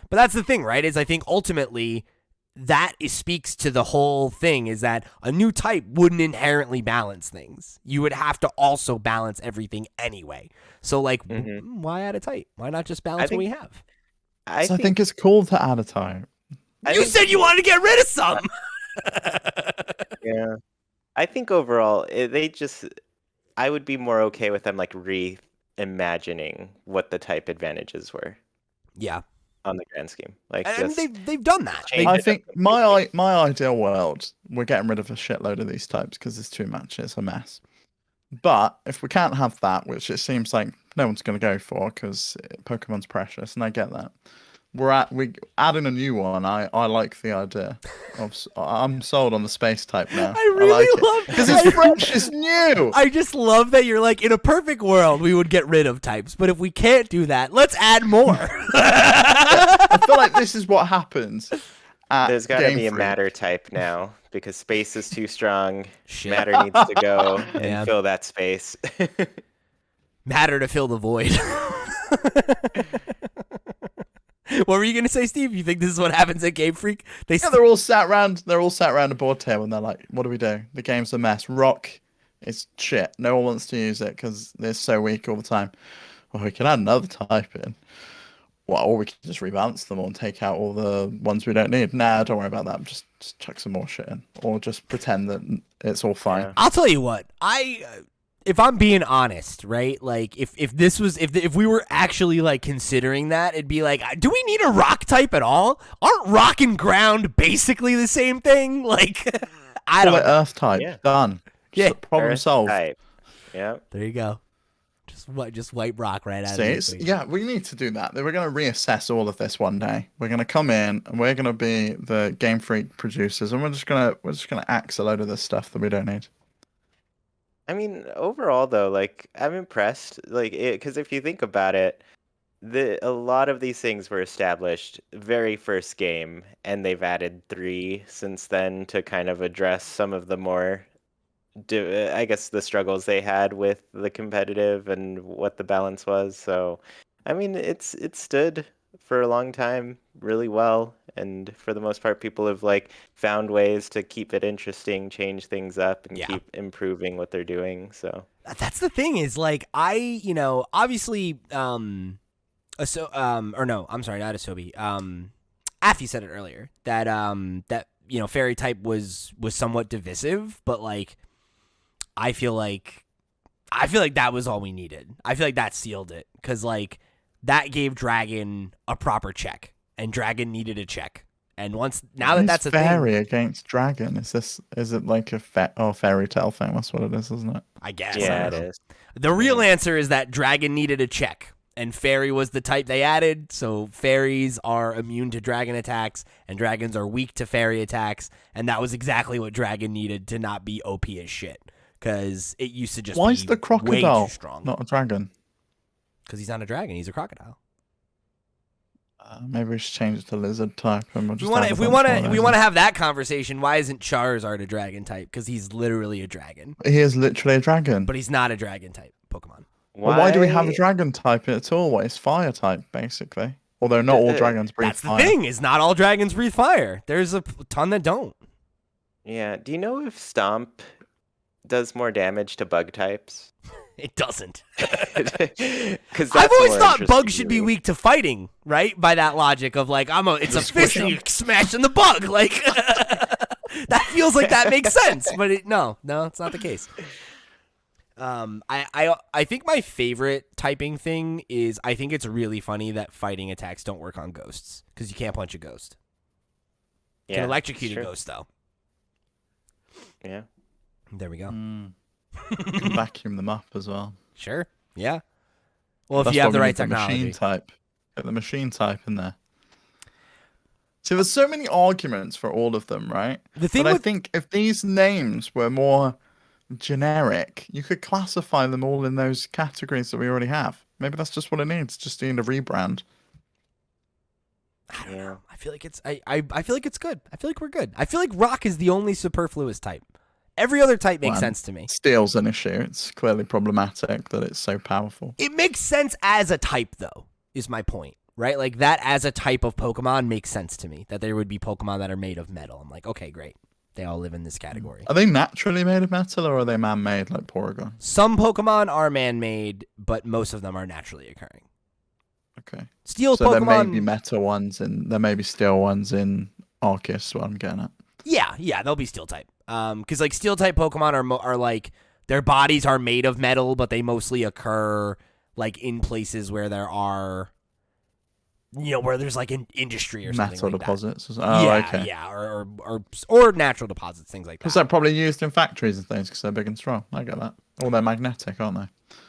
But that's the thing, right? Is I think ultimately that speaks to the whole thing is that a new type wouldn't inherently balance things. You would have to also balance everything anyway. So like why add a type? Why not just balance what we have? So I think it's cool to add a type. You said you wanted to get rid of some. Yeah. I think overall, I would be more okay with them like reimagining what the type advantages were Yeah, on the grand scheme. Like and just they've done that. change I it up think completely. my ideal world, we're getting rid of a shitload of these types because there's too much. It's a mess. But if we can't have that, which it seems like no one's going to go for because Pokemon's precious, and I get that. We adding a new one. I like the idea of. I'm sold on the space type now. I I like really it love because it's fresh, it's new. I just love that you're like, in a perfect world, we would get rid of types, but if we can't do that, let's add more. I feel like this is what happens. There's got to Game be a Freak. matter type now because space is too strong. Shit. Matter needs to go and Yeah. fill that space. Matter to fill the void. What were you gonna say, Steve? You think this is what happens at Game Freak? Yeah, they're all sat around. They're all sat around a board table, and they're like, "What do we do? The game's a mess. Rock is shit. No one wants to use it because they're so weak all the time. Well, we can add another type in. Well, or we can just rebalance them all and take out all the ones we don't need. Nah, don't worry about that. Just chuck some more shit in, or just pretend that it's all fine." Yeah. I'll tell you what. If I'm being honest, right? Like, if this was if we were actually like considering that, it'd be like, do we need a rock type at all? Aren't rock and ground basically the same thing? Like, I Call don't it know. Earth type. Yeah. Done. Yeah. Problem Earth solved. type. Yeah. There you go. Just wipe rock right out See, of it's, it. yeah, we need to do that. We're going to reassess all of this one day. We're going to come in and we're going to be the Game Freak producers, and we're just gonna axe a load of this stuff that we don't need. I mean, overall though, like I'm impressed. Like, because if you think about it, a lot of these things were established very first game, and they've added 3 since then to kind of address some of the more, I guess, the struggles they had with the competitive and what the balance was. So, I mean, it stood for a long time really well, and for the most part, people have like found ways to keep it interesting, change things up, and Yeah. keep improving what they're doing. So. That's the thing is like obviously or no, I'm sorry, not Asobi. Affy said it earlier that fairy type was somewhat divisive, but like I feel like that was all we needed. I feel like that sealed it cuz like that gave Dragon a proper check and Dragon needed a check. And now that that's a fairy thing, against dragon. Is it like a fairy tale thing? That's what it is, isn't it? I guess. Yeah, I it don't know. is. The real answer is that Dragon needed a check, and Fairy was the type they added, so Fairies are immune to Dragon attacks, and Dragons are weak to Fairy attacks, and that was exactly what Dragon needed to not be OP as shit, because it used to just Why be is the way crocodile too strong. not a dragon? Because he's not a dragon, he's a crocodile. Maybe we should change it to lizard type, and we'll If just we want add a to, bunch more of we those want to in. have that conversation. Why isn't Charizard a dragon type? Because he's literally a dragon, He is literally a dragon. but he's not a dragon type Pokemon. Well, why do we have a dragon type at all? It's fire type, basically. Although not all dragons breathe That's the fire. thing. Is not all dragons breathe fire. There's a ton that don't. Yeah. Do you know if Stomp does more damage to bug types? It doesn't. Because I've always thought bugs should be weak to fighting, right? By that logic of like, it's a Just fist squish and 'em. you smashing the bug. Like that feels like that makes sense, but no, it's not the case. I think my favorite typing thing is I think it's really funny that fighting attacks don't work on ghosts because you can't punch a ghost. You can electrocute a ghost though. Yeah. There we go. You can vacuum them up as well. Sure. Yeah. Well, if That's you why have the we right need technology. machine type. Get the machine type in there. So there's so many arguments for all of them, right? The thing But I with think if these names were more generic, you could classify them all in those categories that we already have. Maybe that's just what it needs. Just need a rebrand. I don't know. I feel like it's I feel like it's good. I feel like we're good. I feel like rock is the only superfluous type. Every other type makes Well, sense to me. Steel's an issue. It's clearly problematic that it's so powerful. It makes sense as a type though, is my point. Right? Like that as a type of Pokemon makes sense to me. That there would be Pokemon that are made of metal. I'm like, okay, great. They all live in this category. Are they naturally made of metal or are they man-made like Porygon? Some Pokemon are man-made, but most of them are naturally occurring. Okay. Steel So there may be Pokemon. meta ones and there may be steel ones in Arceus. Is what I'm getting at. Yeah, they'll be Steel type. Because like Steel type Pokemon are like their bodies are made of metal, but they mostly occur like in places where there are, where there's like an industry or something Metal like deposits. that. Oh, Yeah, okay. yeah, or natural deposits, things like Because that. they're probably used in factories and things because they're big and strong. I get that. Or they're magnetic, aren't they?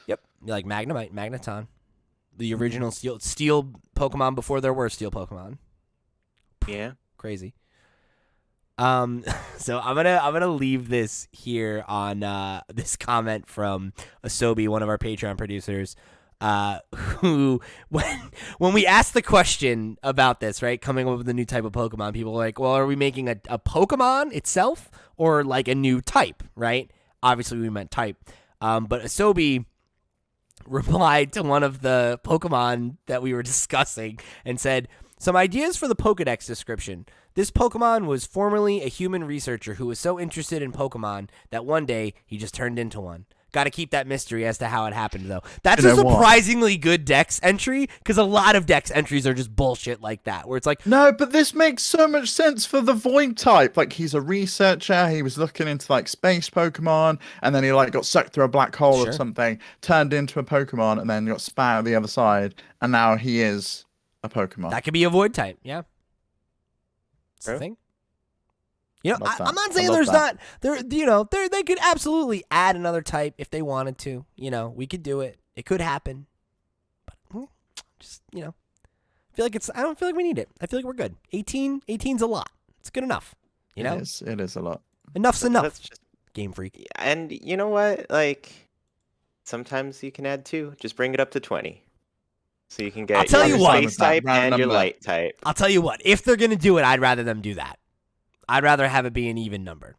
Yep, like Magnemite, Magneton, the original steel Pokemon before there were steel Pokemon. Yeah. Crazy. So I'm gonna leave this here on this comment from Asobi, one of our Patreon producers, who when we asked the question about this, right, coming up with a new type of Pokemon, people were like, well, are we making a Pokemon itself or like a new type, right? Obviously we meant type. But Asobi replied to one of the Pokemon that we were discussing and said, some ideas for the Pokedex description. This Pokemon was formerly a human researcher who was so interested in Pokemon that one day he just turned into one. Got to keep that mystery as to how it happened, though. That's a surprisingly good Dex entry, because a lot of Dex entries are just bullshit like that, where it's like... No, but this makes so much sense for the Void type. Like, he's a researcher, he was looking into, like, space Pokemon, and then he, like, got sucked through a black hole or something, turned into a Pokemon, and then got spat out the other side, and now he is a Pokemon. That could be a Void type, yeah. It's the thing. I'm not saying there's not there. They could absolutely add another type if they wanted to. We could do it. It could happen. But just I feel like I don't feel like we need it. I feel like we're good. 18's a lot. It's good enough. It is a lot. Enough's enough. That's just Game Freak. And you know what? Like sometimes you can add 2. Just bring it up to 20. So you can get I'll tell you your what. space type and your light type. I'll tell you what. If they're gonna do it, I'd rather them do that. I'd rather have it be an even number,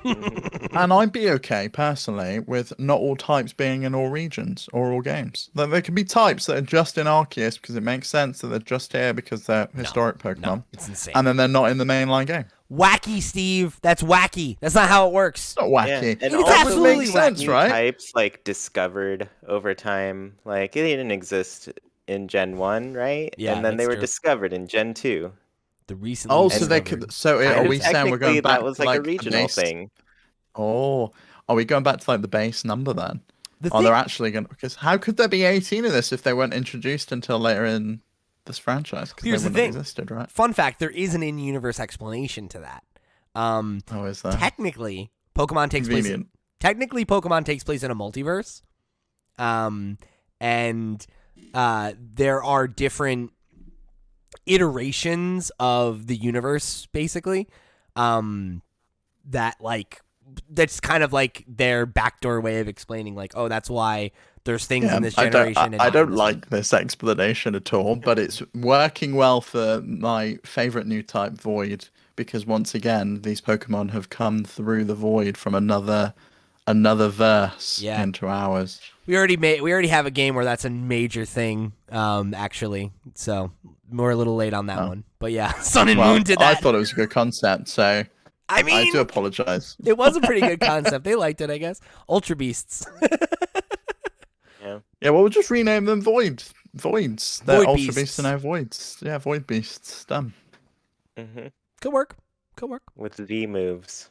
And I'd be okay, personally, with not all types being in all regions or all games. There can be types that are just in Arceus because it makes sense that they're just here because they're historic Pokemon. No, it's insane. And then they're not in the mainline game. Wacky, Steve. That's wacky. That's not how it works. It's not wacky. Yeah. And It's absolutely makes sense, new right? Types like discovered over time. Like it didn't exist in Gen 1, right? Yeah, And then they that's were true. discovered in Gen 2. The recently. Oh, so they discovered- could. So are we saying we're going Technically, back that was to like a the regional base? thing. Oh, are we going back to like the base number then? The Are thing- they're actually going? Because how could there be 18 of this if they weren't introduced until later in this franchise? Because they Here's the wouldn't have thing. existed, right? Fun fact: there is an in-universe explanation to that. Oh, is there? Technically, Pokemon takes place. Convenient. Technically, Pokemon takes place in a multiverse, and there are different iterations of the universe, basically. That's kind of like their backdoor way of explaining, like, oh, that's why there's things in this generation. I don't like this explanation at all, but it's working well for my favorite new type, Void, because once again, these Pokemon have come through the Void from another verse into ours. We already have a game where that's a major thing, actually. So we're a little late on that one, but yeah, Sun and Moon did that. I thought it was a good concept, so I mean, I do apologize. It was a pretty good concept. They liked it, I guess. Ultra Beasts. Yeah, well, we'll just rename them Voids. They're Void Ultra Beasts. Beasts and now Voids. Yeah, Void Beasts. Done. Mm-hmm. Good work. With V moves.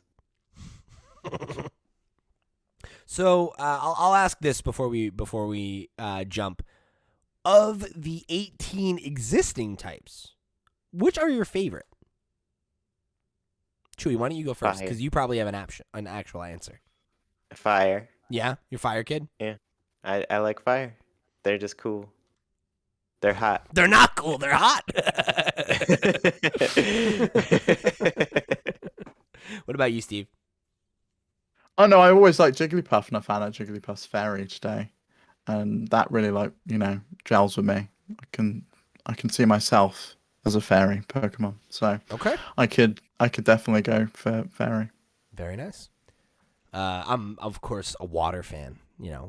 So I'll ask this before we jump. Of the 18 existing types, which are your favorite? Chewy, why don't you go first? Fire. Because you probably have an actual answer. Fire. Yeah, you're Fire Kid. I like fire. They're just cool. They're hot. They're not cool. They're hot. What about you, Steve? Oh no, I always like Jigglypuff, and I found out Jigglypuff's fairy today, and that really gels with me. I can see myself as a fairy Pokemon, so Okay. I could definitely go for fairy. Very nice. I'm of course a water fan.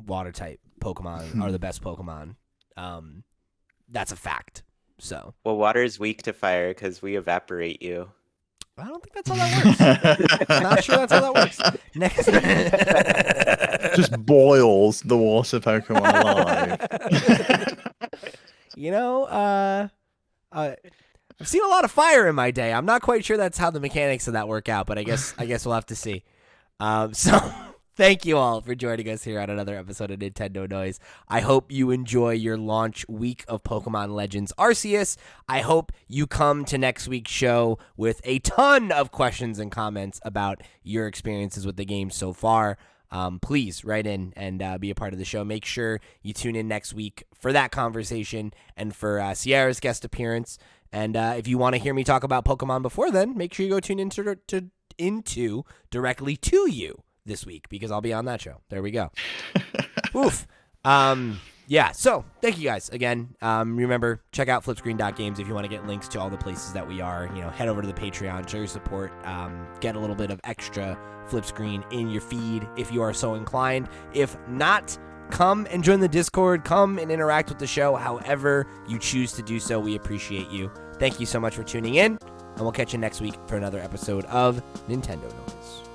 Water type Pokemon are the best Pokemon. That's a fact. So Well, water is weak to fire because we evaporate you. I don't think that's how that works. I'm not sure that's how that works. Next. Just boils the water Pokemon alive. I've seen a lot of fire in my day. I'm not quite sure that's how the mechanics of that work out, but I guess we'll have to see. So thank you all for joining us here on another episode of Nintendo Noise. I hope you enjoy your launch week of Pokemon Legends Arceus. I hope you come to next week's show with a ton of questions and comments about your experiences with the game so far. Please write in and be a part of the show. Make sure you tune in next week for that conversation and for Sierra's guest appearance. And if you want to hear me talk about Pokemon before then, make sure you go tune into directly to you this week, because I'll be on that show. There we go. Oof. Yeah, so thank you guys again. Remember, check out flipscreen.games if you want to get links to all the places that we are. Head over to the Patreon, show your support, get a little bit of extra Flipscreen in your feed if you are so inclined. If not, come and join the Discord. Come and interact with the show however you choose to do so. We appreciate you. Thank you so much for tuning in, and we'll catch you next week for another episode of Nintendo Noise.